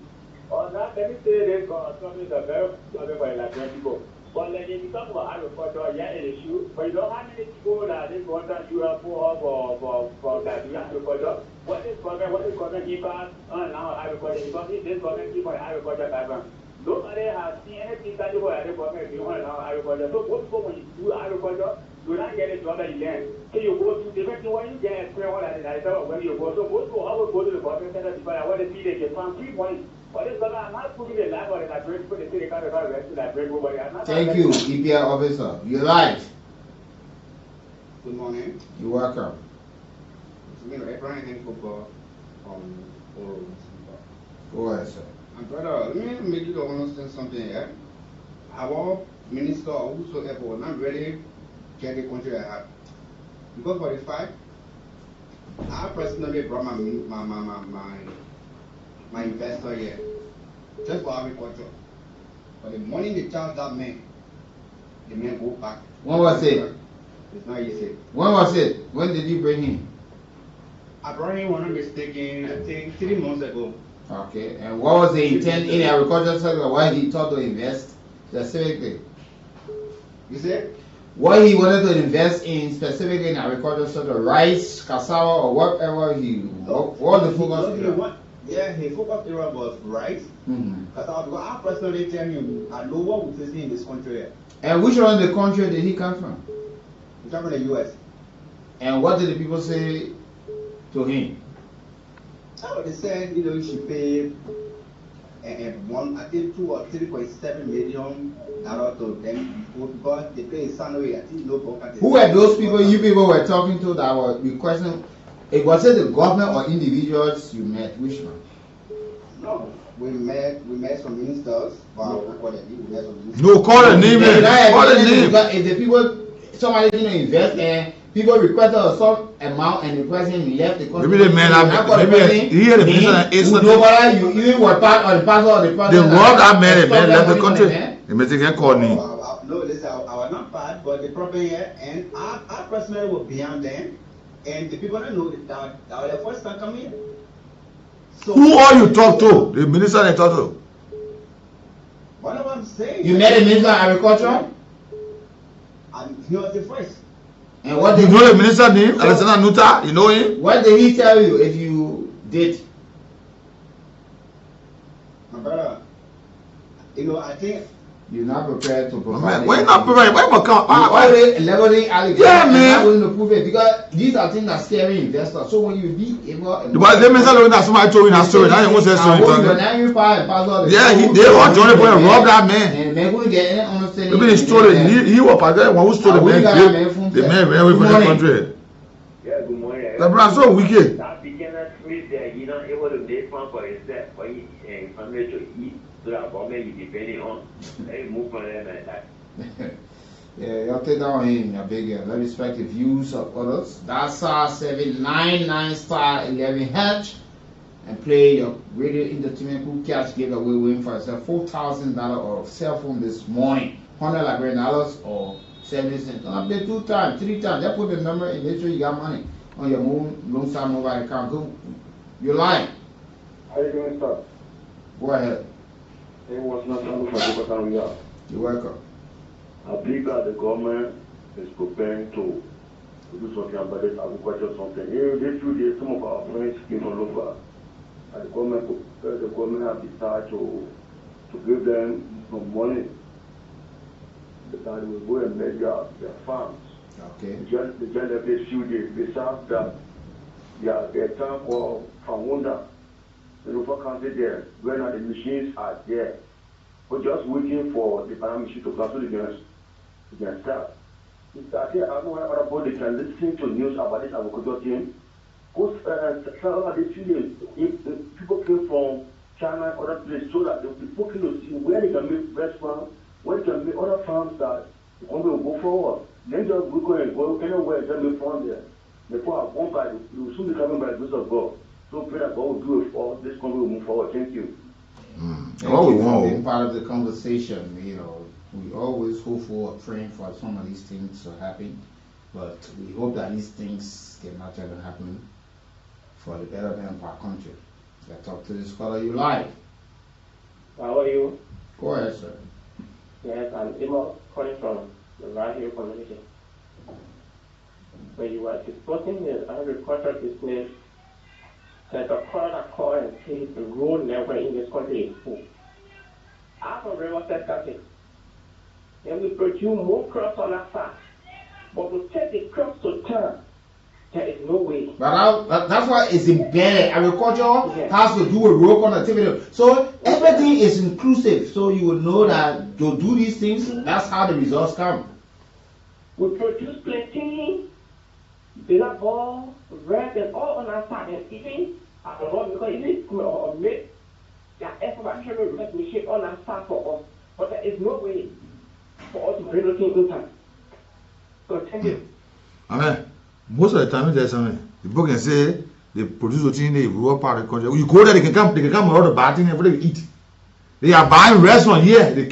let me say this, something is a very problem for Liberian people. But like if you talk about agriculture, yeah, it's an issue. But you know how many people that they want to Europe for agriculture? What is government keep us on now agriculture? Because if this government keep on agriculture background, nobody has seen anything that you want government doing on now agriculture. So most people when you do agriculture, you don't get a job that you learn. So you go to different when you get experience all that is where you go. So most people always go to the government center because I want to see they get some free money. But this government, I'm not putting the land on the Liberian people, they say they can't arrest the Liberian nobody. Thank you, EPR officer. You're live. Good morning. You're welcome. It's me, Abraham Football from Oral. Go ahead, sir. And brother, let me make you understand something here. Our minister or whosoever will not really get the country I have. Because for the fact, I personally brought my investor here just for agriculture. But the money they charge that man, the man go back. When was it? It's not easy. When was it? When did you bring him? I brought him, one mistaken, I think 3 months ago. Okay, and what was the intent in the agriculture sector? Why he thought to invest specifically? You said? What he wanted to invest in specifically in agriculture sector, rice, cassava, or whatever what was the focus? Yeah, his focus area was rice. Because I personally tell you, I know what we're facing in this country. And which one of the country did he come from? He came from the US. And what did the people say to him? Oh, they said, you should pay I think 2 or 3.7 million to them because they pay a salary. I think no property. Who were those people you people were talking to that were requesting? Was it the government or individuals you met? Which one? No, we met some ministers. Wow, we met some ministers. No, call the name. If the people, somebody didn't invest and people requested some amount and the person left the country. Maybe the man, maybe he had a minister is not. You even were part of the pastor of the person. They robbed that man, the man left the country. The man can call me. No, listen, I was not part, but the problem here, and I personally was beyond them, and the people that know that was the first time coming here. So, who all you talk to? The minister they talk to? What am I saying? You met the minister of agriculture? And he was the first. And what you know the minister name? Alexander Nuta? You know him? What did he tell you if you did? My brother, you know, I think you're not prepared to provide. Why not prepared? Why not come? Why leveling allegations? Yeah, man. Not willing to prove it because these are things that scare investors. So when you be able, but the minister looking at somebody told me that story. Now you won't say story. Yeah, they all joined the and robbed that man. And man couldn't get any understanding. Maybe they stole it. He was part of the one who stole the man. The man ran away from the country. Yeah, good morning. The brand so wicked. That beginner Smith there, you know, able to make fun for himself, for his family to eat, so that government is depending on. They move from them and that. Yeah, y'all take that on him, your big girl. Let's respect the views of others. That's *799 *11#. And play your radio entertainment Kool Cash giveaway win for yourself $4,000 of cell phone this morning. $100 or 70 cents. Don't play 2 times, 3 times. Just put the number and make sure you got money on your Lone Star mobile account. Go. You're lying. How you doing, sir? Go ahead. It was not something for you. You're welcome. I believe that the government is preparing to do something about this agriculture something. This few days, some of our friends came from Lofa. And the government have decided to give them some money that will go and measure their farms. Okay. Just a few days. Besides that, their time for Fawunda, the Lofa County there, where the machines are there. We're just waiting for the farm machine to come so they can start. I think I don't know about they can listen to news about this agriculture team. Because if people came from China and other places, so that the people can see where they can make restaurants, where they can make other farms that the country will go forward. Then just we go anywhere, just make farm there. Before I won't buy, it will soon be coming by the grace of God. So pray that God will do it for this country will move forward. Thank you. Thank you for being part of the conversation. You know, we always hope for praying for some of these things to happen, but we hope that these things can actually happen for the betterment of our country. I talk to this caller you live. How are you? Go ahead, sir. Yes, I'm Imo calling from the right here community. When you were discussing the agricultural business, that the caller called and said the road network in this country is full. I'm from Riverside County, and we produce more crops on our farm. But to take the crops to term, there is no way. But that's why it's embedded. Agriculture has to do with rural connectivity. So everything is inclusive. So you will know that to do these things, that's how the results come. We produce plenty, bitter ball, red, and all on our farm. And even, I don't know, because even make their effort to make machine on our farm for us. But there is no way for us to bring those in time. So thank you. Amen. Most of the time, there's something. People can say they produce what in the rural part of the country. You go there, they can come around the bad thing and eat. They are buying restaurant here. They